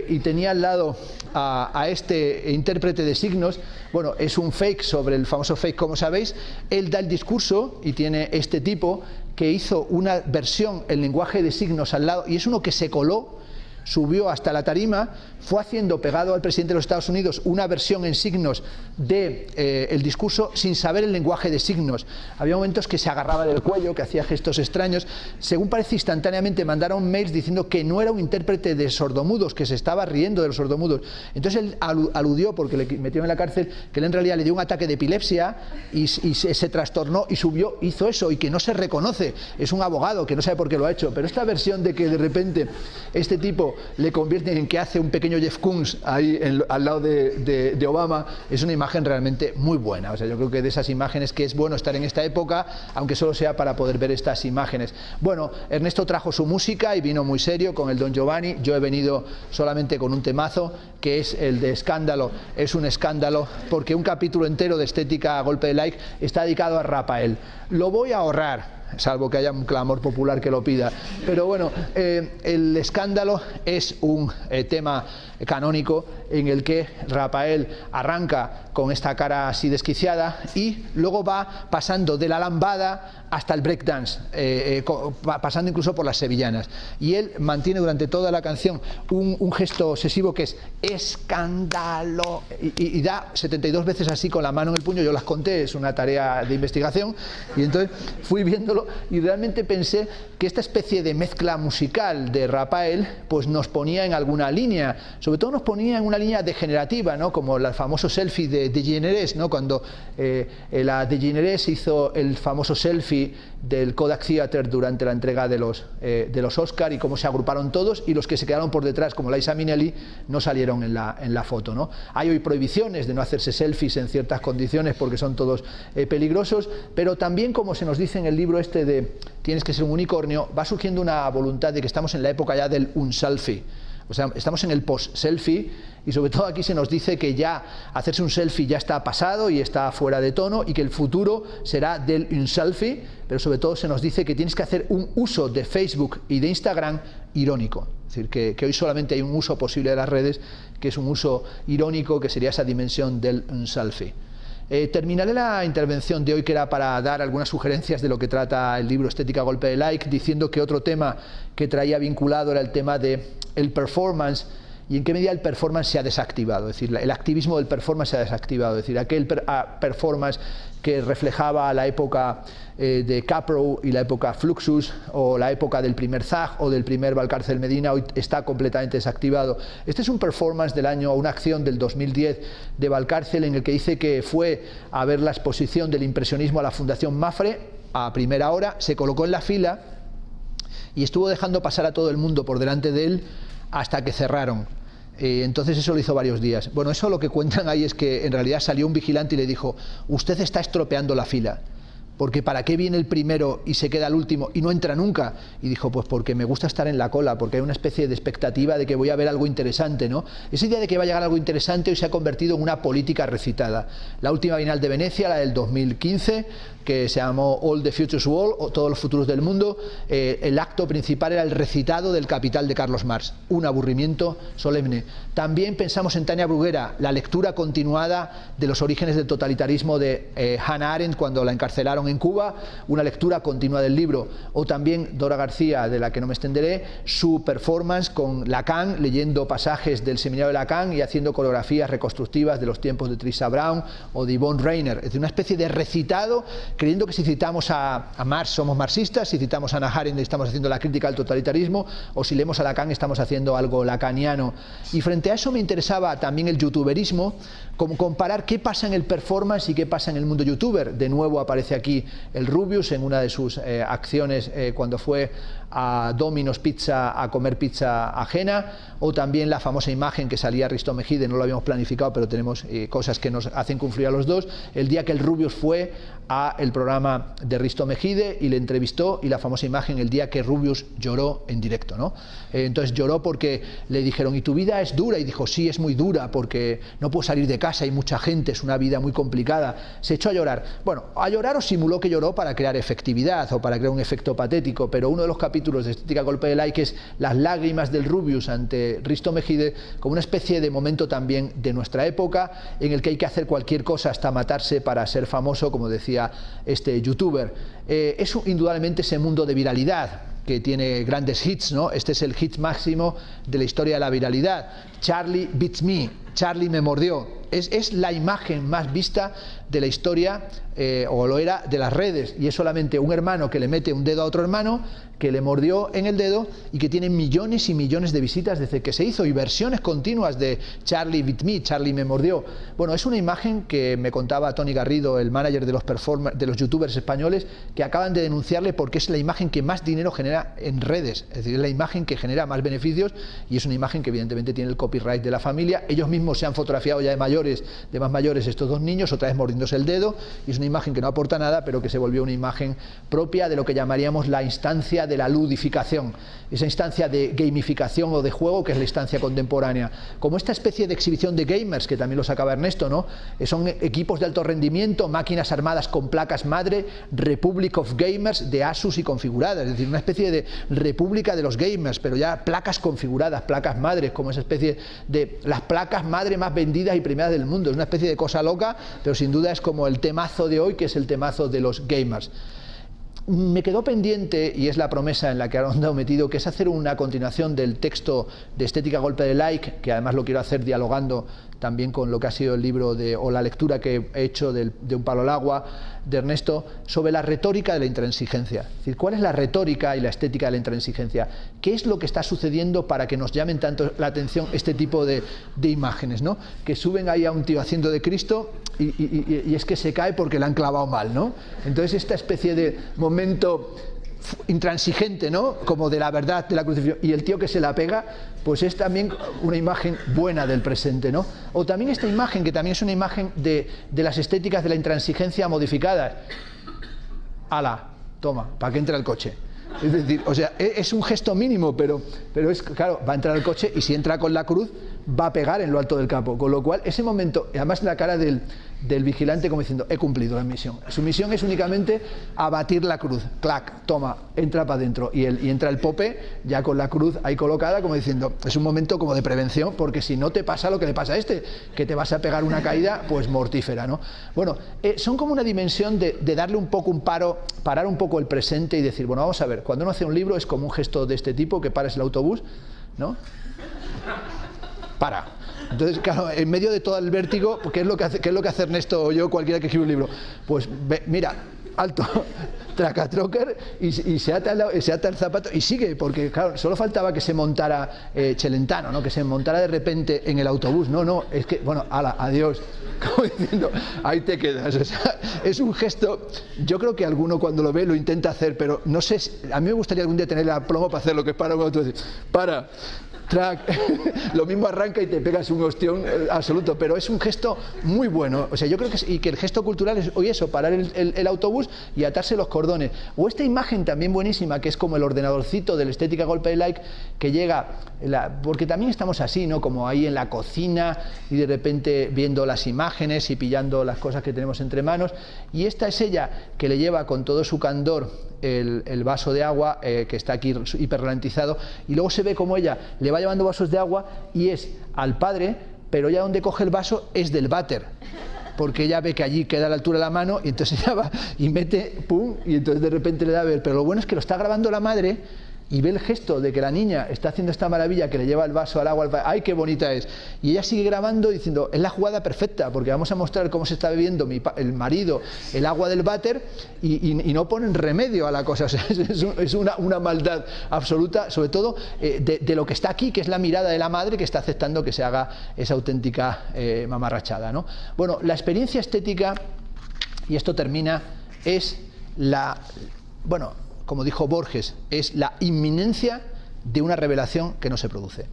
y tenía al lado a este intérprete de signos. Bueno, es un fake sobre el famoso fake, como sabéis. Él da el discurso y tiene este tipo que hizo una versión en lenguaje de signos al lado, y es uno que se coló, subió hasta la tarima, fue haciendo pegado al presidente de los Estados Unidos una versión en signos de el discurso sin saber el lenguaje de signos. Había momentos que se agarraba del cuello, que hacía gestos extraños. Según parece, instantáneamente mandaron mails diciendo que no era un intérprete de sordomudos, que se estaba riendo de los sordomudos. Entonces él aludió, porque le metieron en la cárcel, que él en realidad le dio un ataque de epilepsia y se trastornó y subió, hizo eso, y que no se reconoce. Es un abogado que no sabe por qué lo ha hecho. Pero esta versión de que de repente este tipo le convierten en que hace un pequeño Jeff Koons ahí al lado de Obama, es una imagen realmente muy buena. O sea, yo creo que de esas imágenes que es bueno estar en esta época, aunque solo sea para poder ver estas imágenes. Bueno, Ernesto trajo su música y vino muy serio con el Don Giovanni. Yo he venido solamente con un temazo, que es el de Escándalo. Es un escándalo porque un capítulo entero de Estética a golpe de like está dedicado a Rafael. Lo voy a ahorrar, salvo que haya un clamor popular que lo pida. Pero bueno, el escándalo es un tema canónico en el que Rafael arranca con esta cara así desquiciada y luego va pasando de la lambada hasta el breakdance, pasando incluso por las sevillanas. Y él mantiene durante toda la canción un gesto obsesivo que es escándalo, y da 72 veces así con la mano en el puño. Yo las conté, es una tarea de investigación, y entonces fui viéndolo y realmente pensé que esta especie de mezcla musical de Rafael pues nos ponía en alguna línea, sobre todo nos ponía en una línea degenerativa, ¿no?, como el famoso selfie de DeGeneres, ¿no?, cuando la DeGeneres hizo el famoso selfie del Kodak Theater durante la entrega de los Oscar, y cómo se agruparon todos, y los que se quedaron por detrás, como Liza Minnelli, no salieron en la foto, ¿no? Hay hoy prohibiciones de no hacerse selfies en ciertas condiciones porque son todos peligrosos, pero también, como se nos dice en el libro este de Tienes que ser un unicornio, va surgiendo una voluntad de que estamos en la época ya del unselfie. O sea, estamos en el post-selfie, y sobre todo aquí se nos dice que ya hacerse un selfie ya está pasado y está fuera de tono, y que el futuro será del unselfie, pero sobre todo se nos dice que tienes que hacer un uso de Facebook y de Instagram irónico. Es decir, que hoy solamente hay un uso posible de las redes, que es un uso irónico, que sería esa dimensión del unselfie. Terminaré la intervención de hoy, que era para dar algunas sugerencias de lo que trata el libro Estética a golpe de like, diciendo que otro tema que traía vinculado era el tema del performance, y en qué medida el performance se ha desactivado. Es decir, el activismo del performance se ha desactivado. Es decir, aquel performance que reflejaba la época de Capro y la época Fluxus, o la época del primer Zag o del primer Valcárcel Medina, hoy está completamente desactivado. Este es un performance del año, una acción del 2010 de Valcárcel, en el que dice que fue a ver la exposición del impresionismo a la Fundación Mafre a primera hora, se colocó en la fila y estuvo dejando pasar a todo el mundo por delante de él hasta que cerraron. Entonces eso lo hizo varios días. Bueno, eso lo que cuentan ahí es que en realidad salió un vigilante y le dijo: usted está estropeando la fila, porque ¿para qué viene el primero y se queda el último y no entra nunca? Y dijo: pues porque me gusta estar en la cola, porque hay una especie de expectativa de que voy a ver algo interesante, ¿no? Esa idea de que va a llegar algo interesante hoy se ha convertido en una política recitada. La última Bienal de Venecia, la del 2015, que se llamó All the Futures World, o Todos los Futuros del Mundo, el acto principal era el recitado del Capital de Carlos Marx, un aburrimiento solemne. También pensamos en Tania Bruguera, la lectura continuada de los orígenes del totalitarismo de Hannah Arendt cuando la encarcelaron en Cuba, una lectura continua del libro. O también Dora García, de la que no me extenderé, su performance con Lacan, leyendo pasajes del seminario de Lacan y haciendo coreografías reconstructivas de los tiempos de Trisha Brown o de Yvonne Rainer. Es decir, una especie de recitado, creyendo que si citamos a Marx somos marxistas, si citamos a Hannah Arendt estamos haciendo la crítica al totalitarismo, o si leemos a Lacan estamos haciendo algo lacaniano. Y frente a eso me interesaba también el youtuberismo, como comparar qué pasa en el performance y qué pasa en el mundo youtuber. De nuevo aparece aquí el Rubius en una de sus acciones cuando fue a Domino's Pizza a comer pizza ajena, o también la famosa imagen que salía Risto Mejide, no lo habíamos planificado, pero tenemos cosas que nos hacen confluir a los dos, el día que el Rubius fue a el programa de Risto Mejide y le entrevistó, y la famosa imagen el día que Rubius lloró en directo, ¿no? Entonces lloró porque le dijeron, ¿y tu vida es dura? Y dijo, sí, es muy dura porque no puedo salir de casa, hay mucha gente, es una vida muy complicada. Se echó a llorar. Bueno, a llorar o simuló que lloró para crear efectividad o para crear un efecto patético, pero uno de los capítulos de Estética Golpe de Like es las lágrimas del Rubius ante Risto Mejide, como una especie de momento también de nuestra época en el que hay que hacer cualquier cosa hasta matarse para ser famoso, como decía este youtuber. Es indudablemente ese mundo de viralidad que tiene grandes hits, ¿no? Este es el hit máximo de la historia de la viralidad. Charlie beats me, Charlie me mordió. Es la imagen más vista de la historia, o lo era, de las redes, y es solamente un hermano que le mete un dedo a otro hermano, que le mordió en el dedo y que tiene millones y millones de visitas desde que se hizo, y versiones continuas de Charlie beat me, Charlie me mordió. Bueno, es una imagen que me contaba Tony Garrido, el manager de los youtubers españoles, que acaban de denunciarle porque es la imagen que más dinero genera en redes, es decir, es la imagen que genera más beneficios, y es una imagen que evidentemente tiene el copyright de la familia. Ellos mismos se han fotografiado ya de más mayores estos dos niños, otra vez mordiéndose el dedo, y es una imagen que no aporta nada, pero que se volvió una imagen propia de lo que llamaríamos la instancia de la ludificación, esa instancia de gamificación o de juego que es la instancia contemporánea, como esta especie de exhibición de gamers que también lo sacaba Ernesto, ¿no? Son equipos de alto rendimiento, máquinas armadas con placas madre, Republic of Gamers de Asus y configuradas, es decir, una especie de república de los gamers, pero ya placas configuradas, placas madres, como esa especie de las placas madre más vendidas y premiadas del mundo. Es una especie de cosa loca, pero sin duda es como el temazo de hoy, que es el temazo de los gamers. Me quedó pendiente, y es la promesa en la que ahora he metido, que es hacer una continuación del texto de Estética Golpe de Like, que además lo quiero hacer dialogando también con lo que ha sido el libro o la lectura que he hecho de Un palo al agua, de Ernesto, sobre la retórica de la intransigencia. Es decir, ¿cuál es la retórica y la estética de la intransigencia? ¿Qué es lo que está sucediendo para que nos llamen tanto la atención este tipo de imágenes, ¿no? Que suben ahí a un tío haciendo de Cristo y es que se cae porque le han clavado mal, ¿no? Entonces esta especie de momento intransigente, ¿no? Como de la verdad de la crucifixión, y el tío que se la pega, pues es también una imagen buena del presente, ¿no? O también esta imagen, que también es una imagen de las estéticas de la intransigencia modificadas. ¡Hala! Toma, para que entre el coche. Es decir, o sea, es un gesto mínimo, pero es, claro, va a entrar el coche y si entra con la cruz va a pegar en lo alto del campo, con lo cual ese momento, y además la cara del vigilante como diciendo, he cumplido la misión. Su misión es únicamente abatir la cruz, clac, toma, entra para adentro, y entra el Pope ya con la cruz ahí colocada, como diciendo, es un momento como de prevención, porque si no te pasa lo que le pasa a este, que te vas a pegar una caída pues mortífera, ¿no? Bueno, son como una dimensión de darle un poco un paro, parar un poco el presente y decir, bueno, vamos a ver, cuando uno hace un libro es como un gesto de este tipo, que pares el autobús, ¿no? Para. Entonces, claro, en medio de todo el vértigo, ¿qué es lo que hace Ernesto o yo, cualquiera que escribe un libro? Pues mira, alto, tracatroker, y se ata el zapato y sigue, porque claro, solo faltaba que se montara Celentano, ¿no? Que se montara de repente en el autobús. No, es que, bueno, ala, adiós, como diciendo, ahí te quedas. O sea, es un gesto, yo creo que alguno cuando lo ve lo intenta hacer, pero no sé, a mí me gustaría algún día tener el aplomo para hacer lo que es para un autobús. Para. Track, lo mismo arranca y te pegas un ostión absoluto, pero es un gesto muy bueno. O sea, yo creo que el gesto cultural es hoy eso, parar el autobús y atarse los cordones. O esta imagen también buenísima, que es como el ordenadorcito de la Estética Golpe de Like, que llega, porque también estamos así, ¿no? Como ahí en la cocina y de repente viendo las imágenes y pillando las cosas que tenemos entre manos, y esta es ella que le lleva con todo su candor el vaso de agua, que está aquí hiperralentizado, y luego se ve como ella le va llevando vasos de agua y es al padre, pero ya donde coge el vaso es del váter, porque ella ve que allí queda a la altura de la mano, y entonces ella va y mete, pum, y entonces de repente le da a ver, pero lo bueno es que lo está grabando la madre, y ve el gesto de que la niña está haciendo esta maravilla, que le lleva el vaso al agua, ¡ay, qué bonita es! Y ella sigue grabando diciendo, es la jugada perfecta, porque vamos a mostrar cómo se está bebiendo el marido el agua del váter, y no ponen remedio a la cosa. O sea, es una maldad absoluta, sobre todo de lo que está aquí, que es la mirada de la madre que está aceptando que se haga esa auténtica mamarrachada, ¿no? Bueno, la experiencia estética, y esto termina, es bueno, como dijo Borges, es la inminencia de una revelación que no se produce.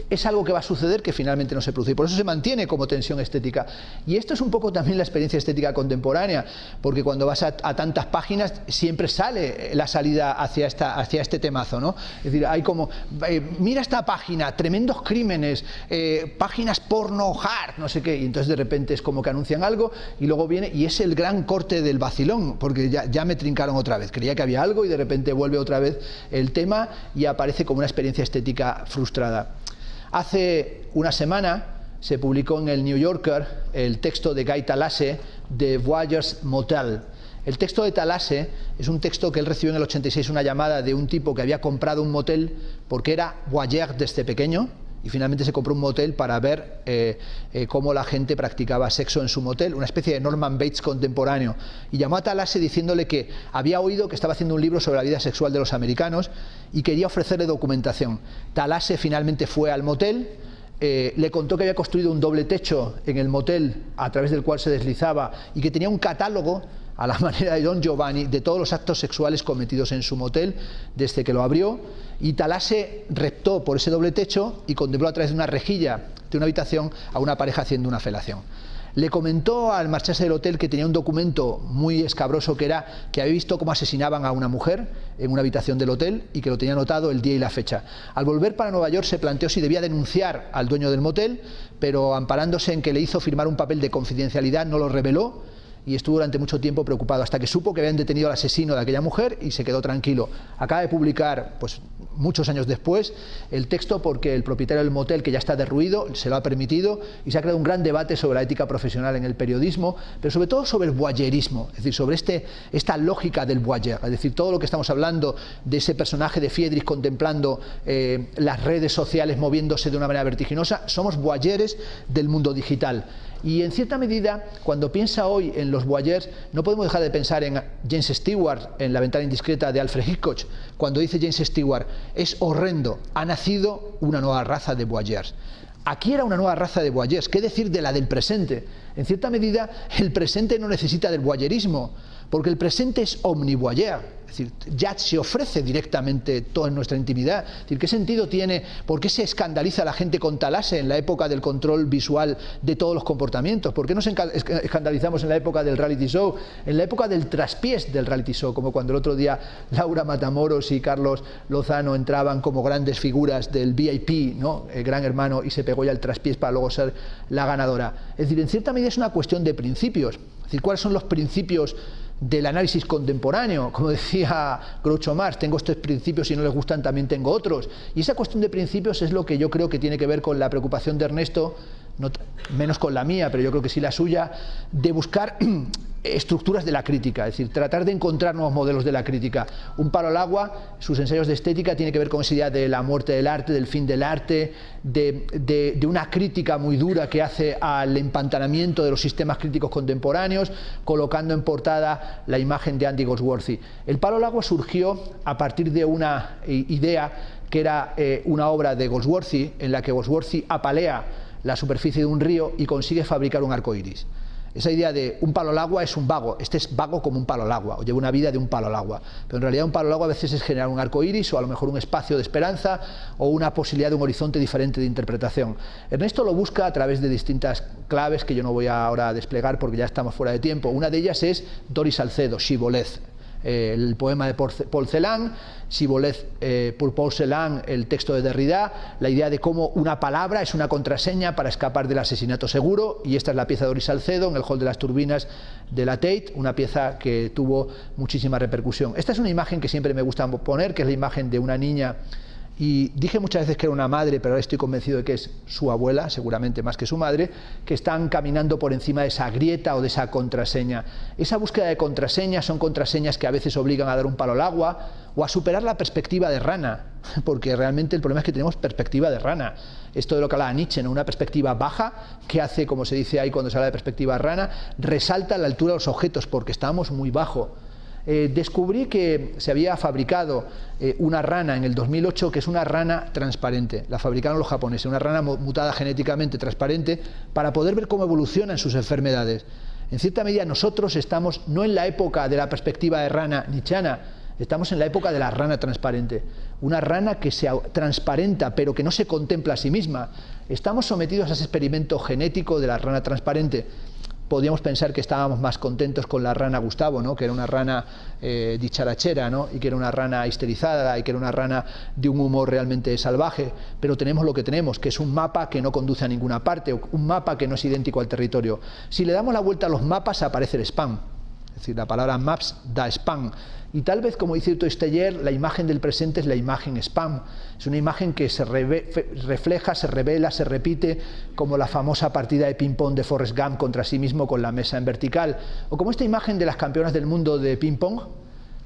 Es algo que va a suceder que finalmente no se produce, y por eso se mantiene como tensión estética. Y esto es un poco también la experiencia estética contemporánea, porque cuando vas a tantas páginas siempre sale la salida hacia este temazo, ¿no? Es decir, hay como, mira esta página, tremendos crímenes, páginas porno hard, no sé qué, y entonces de repente es como que anuncian algo y luego viene, y es el gran corte del vacilón, porque ya me trincaron otra vez, creía que había algo y de repente vuelve otra vez el tema y aparece como una experiencia estética frustrada. Hace una semana se publicó en el New Yorker el texto de Guy Talasse de Voyageurs Motel. El texto de Talasse es un texto que él recibió en el 86, una llamada de un tipo que había comprado un motel porque era voyeur desde pequeño, y finalmente se compró un motel para ver cómo la gente practicaba sexo en su motel, una especie de Norman Bates contemporáneo, y llamó a Talasse diciéndole que había oído que estaba haciendo un libro sobre la vida sexual de los americanos y quería ofrecerle documentación. Talasse finalmente fue al motel, le contó que había construido un doble techo en el motel a través del cual se deslizaba y que tenía un catálogo a la manera de Don Giovanni de todos los actos sexuales cometidos en su motel desde que lo abrió, y Talasse reptó por ese doble techo y contempló a través de una rejilla de una habitación a una pareja haciendo una felación. Le comentó al marcharse del hotel que tenía un documento muy escabroso, que era que había visto cómo asesinaban a una mujer en una habitación del hotel y que lo tenía anotado el día y la fecha. Al volver para Nueva York se planteó si debía denunciar al dueño del motel, pero amparándose en que le hizo firmar un papel de confidencialidad no lo reveló, y estuvo durante mucho tiempo preocupado, hasta que supo que habían detenido al asesino de aquella mujer y se quedó tranquilo. Acaba de publicar, pues muchos años después, el texto porque el propietario del motel, que ya está derruido, se lo ha permitido, y se ha creado un gran debate sobre la ética profesional en el periodismo, pero sobre todo sobre el voyeurismo, es decir, sobre esta lógica del voyeur, es decir, todo lo que estamos hablando de ese personaje de Friedrich contemplando las redes sociales moviéndose de una manera vertiginosa. Somos voyeurs del mundo digital. Y en cierta medida, cuando piensa hoy en los voyeurs, no podemos dejar de pensar en James Stewart, en La ventana indiscreta de Alfred Hitchcock, cuando dice James Stewart, es horrendo, ha nacido una nueva raza de voyeurs. Aquí era una nueva raza de voyeurs. ¿Qué decir de la del presente? En cierta medida, el presente no necesita del voyeurismo, porque el presente es omnivoyeur. Es decir, ya se ofrece directamente todo en nuestra intimidad. Es decir, ¿qué sentido tiene? ¿Por qué se escandaliza la gente con Talasse en la época del control visual de todos los comportamientos? ¿Por qué nos escandalizamos en la época del reality show? En la época del traspiés del reality show, como cuando el otro día Laura Matamoros y Carlos Lozano entraban como grandes figuras del VIP, ¿no? El Gran Hermano, y se pegó ya el traspiés para luego ser la ganadora. Es decir, en cierta medida es una cuestión de principios. Es decir, ¿cuáles son los principios del análisis contemporáneo? Como decía Groucho Marx, tengo estos principios y no les gustan, también tengo otros. Y esa cuestión de principios es lo que yo creo que tiene que ver con la preocupación de Ernesto, no, menos con la mía, pero yo creo que sí la suya, de buscar estructuras de la crítica, es decir, tratar de encontrar nuevos modelos de la crítica. Un palo al agua, sus ensayos de estética tiene que ver con esa idea de la muerte del arte, del fin del arte, de una crítica muy dura que hace al empantanamiento de los sistemas críticos contemporáneos, colocando en portada la imagen de Andy Goldsworthy. El palo al agua surgió a partir de una idea que era una obra de Goldsworthy, en la que Goldsworthy apalea la superficie de un río y consigue fabricar un arco iris. Esa idea de un palo al agua es un vago, este es vago como un palo al agua, o lleva una vida de un palo al agua, pero en realidad un palo al agua a veces es generar un arco iris, o a lo mejor un espacio de esperanza, o una posibilidad de un horizonte diferente de interpretación. Ernesto lo busca a través de distintas claves que yo no voy ahora a desplegar porque ya estamos fuera de tiempo. Una de ellas es Doris Salcedo, Shibboleth, el poema de Paul Celan, Shibboleth pour Paul Celan, el texto de Derrida, la idea de cómo una palabra es una contraseña para escapar del asesinato seguro, y esta es la pieza de Doris Salcedo en el Hall de las Turbinas de la Tate, una pieza que tuvo muchísima repercusión. Esta es una imagen que siempre me gusta poner, que es la imagen de una niña Y dije muchas veces que era una madre, pero ahora estoy convencido de que es su abuela, seguramente más que su madre, que están caminando por encima de esa grieta o de esa contraseña. Esa búsqueda de contraseñas son contraseñas que a veces obligan a dar un palo al agua o a superar la perspectiva de rana, porque realmente el problema es que tenemos perspectiva de rana. Esto de lo que hablaba Nietzsche, ¿no? Una perspectiva baja que hace, como se dice ahí cuando se habla de perspectiva rana, resalta la altura de los objetos porque estamos muy bajo. Descubrí que se había fabricado una rana en el 2008 que es una rana transparente. La fabricaron los japoneses, una rana mutada genéticamente transparente para poder ver cómo evolucionan sus enfermedades. En cierta medida nosotros estamos no en la época de la perspectiva de rana nietzscheana, estamos en la época de la rana transparente. Una rana que se transparenta pero que no se contempla a sí misma. Estamos sometidos a ese experimento genético de la rana transparente. Podríamos pensar que estábamos más contentos con la rana Gustavo, ¿no? Que era una rana dicharachera, ¿no? Y que era una rana histerizada y que era una rana de un humor realmente salvaje, pero tenemos lo que tenemos, que es un mapa que no conduce a ninguna parte, un mapa que no es idéntico al territorio. Si le damos la vuelta a los mapas aparece el spam, es decir, la palabra maps da spam. Y tal vez, como dice Toisteyer, la imagen del presente es la imagen spam. Es una imagen que se refleja, se revela, se repite, como la famosa partida de ping-pong de Forrest Gump contra sí mismo con la mesa en vertical. O como esta imagen de las campeonas del mundo de ping-pong,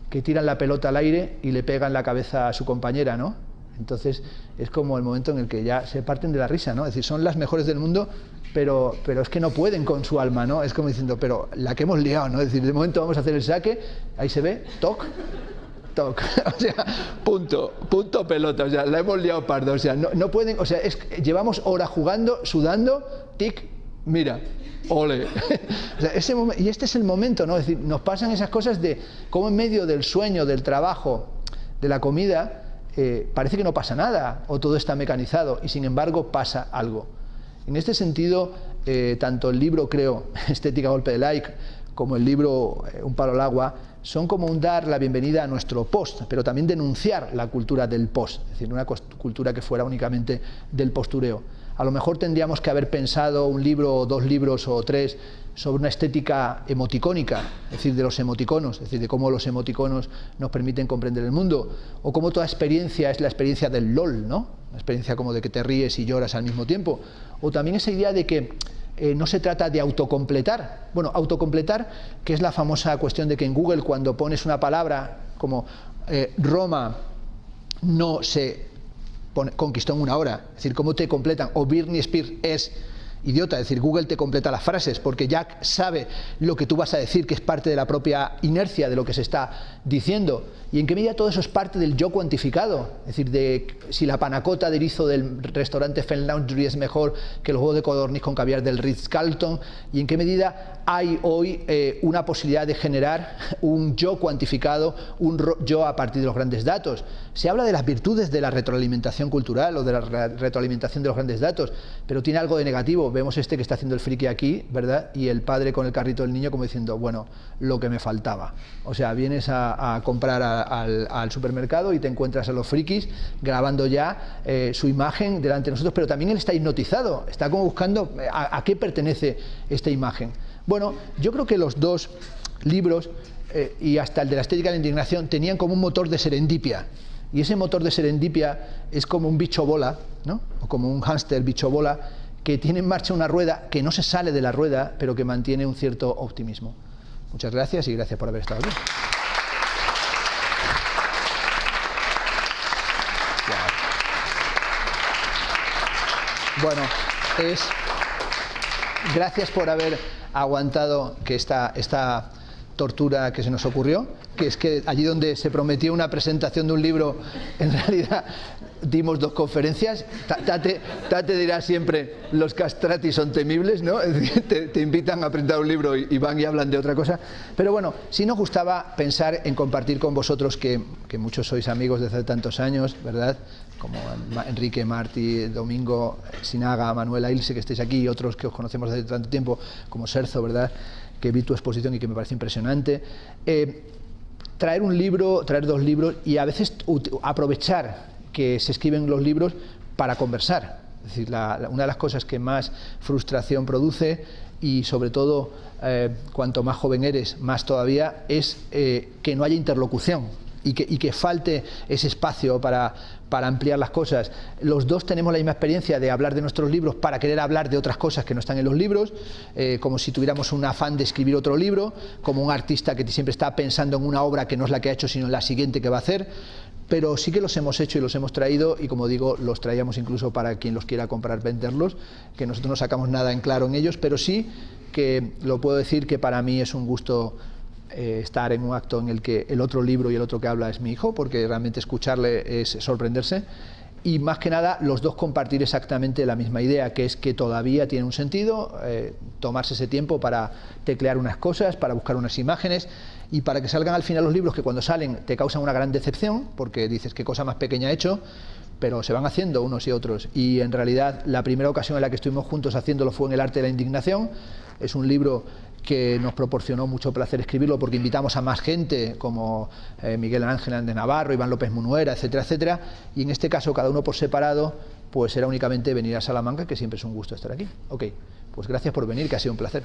que tiran la pelota al aire y le pegan la cabeza a su compañera, ¿no? Entonces es como el momento en el que ya se parten de la risa, ¿no? Es decir, son las mejores del mundo, pero es que no pueden con su alma, ¿no? Es como diciendo, pero la que hemos liado, ¿no? Es decir, de momento vamos a hacer el saque, ahí se ve, toc, toc, o sea, punto pelota, o sea, la hemos liado parda, o sea, no pueden, o sea, llevamos horas jugando, sudando, tic, mira, ole. O sea, y este es el momento, ¿no? Es decir, nos pasan esas cosas de cómo en medio del sueño, del trabajo, de la comida, parece que no pasa nada, o todo está mecanizado, y sin embargo pasa algo. En este sentido, tanto el libro, creo, Estética Golpe de Like, como el libro Un palo al agua, son como un dar la bienvenida a nuestro post, pero también denunciar la cultura del post, es decir, una cultura que fuera únicamente del postureo. A lo mejor tendríamos que haber pensado un libro, o 2 libros, o 3, sobre una estética emoticónica, es decir, de los emoticonos, es decir, de cómo los emoticonos nos permiten comprender el mundo, o cómo toda experiencia es la experiencia del LOL, ¿no? Una experiencia como de que te ríes y lloras al mismo tiempo, o también esa idea de que no se trata de autocompletar. Bueno, autocompletar, que es la famosa cuestión de que en Google cuando pones una palabra como Roma no se conquistó en una hora, es decir, cómo te completan, o Britney Spears es idiota, es decir, Google te completa las frases porque Jack sabe lo que tú vas a decir, que es parte de la propia inercia de lo que se está diciendo. Y en qué medida todo eso es parte del yo cuantificado, es decir, de si la panacota de erizo del restaurante Fell Laundry es mejor que el huevo de codorniz con caviar del Ritz-Carlton, y en qué medida hay hoy una posibilidad de generar un yo cuantificado, un yo a partir de los grandes datos. Se habla de las virtudes de la retroalimentación cultural o de la retroalimentación de los grandes datos, pero tiene algo de negativo. Vemos que está haciendo el friki aquí, ¿verdad? Y el padre con el carrito del niño como diciendo, bueno, lo que me faltaba. O sea, vienes a comprar al supermercado y te encuentras a los frikis grabando ya su imagen delante de nosotros, pero también él está hipnotizado, está como buscando a qué pertenece esta imagen. Bueno, yo creo que los 2 libros y hasta el de la estética de la indignación tenían como un motor de serendipia. Y ese motor de serendipia es como un bicho bola, ¿no? O como un hámster bicho bola que tiene en marcha una rueda que no se sale de la rueda, pero que mantiene un cierto optimismo. Muchas gracias y gracias por haber estado aquí. Bueno, gracias por haber aguantado que esta tortura que se nos ocurrió, que es que allí donde se prometió una presentación de un libro, en realidad dimos 2 conferencias. Tate dirá siempre, los castrati son temibles, ¿no? Es decir, te invitan a presentar un libro y van y hablan de otra cosa. Pero bueno, sí nos gustaba pensar en compartir con vosotros, que muchos sois amigos desde hace tantos años, ¿verdad? Como Enrique, Martí, Domingo, Sinaga, Manuela, Ilse, que estáis aquí, y otros que os conocemos desde tanto tiempo, como Serzo, ¿verdad?, que vi tu exposición y que me parece impresionante. Traer un libro, traer 2 libros y a veces aprovechar que se escriben los libros para conversar. Es decir, una de las cosas que más frustración produce, y sobre todo cuanto más joven eres, más todavía, es que no haya interlocución. y que falte ese espacio para ampliar las cosas. Los dos tenemos la misma experiencia de hablar de nuestros libros para querer hablar de otras cosas que no están en los libros, como si tuviéramos un afán de escribir otro libro, como un artista que siempre está pensando en una obra que no es la que ha hecho, sino en la siguiente que va a hacer. Pero sí que los hemos hecho y los hemos traído, y como digo, los traíamos incluso para quien los quiera comprar, venderlos, que nosotros no sacamos nada en claro en ellos, pero sí que lo puedo decir que para mí es un gusto estar en un acto en el que el otro libro y el otro que habla es mi hijo, porque realmente escucharle es sorprenderse, y más que nada los dos compartir exactamente la misma idea, que es que todavía tiene un sentido tomarse ese tiempo para teclear unas cosas, para buscar unas imágenes, y para que salgan al final los libros que cuando salen te causan una gran decepción, porque dices qué cosa más pequeña he hecho, pero se van haciendo unos y otros. Y en realidad la primera ocasión en la que estuvimos juntos haciéndolo fue en El arte de la indignación. Es un libro que nos proporcionó mucho placer escribirlo, porque invitamos a más gente como Miguel Ángel de Navarro, Iván López Munuera, etcétera, etcétera, y en este caso cada uno por separado, pues era únicamente venir a Salamanca, que siempre es un gusto estar aquí. Ok, pues gracias por venir, que ha sido un placer.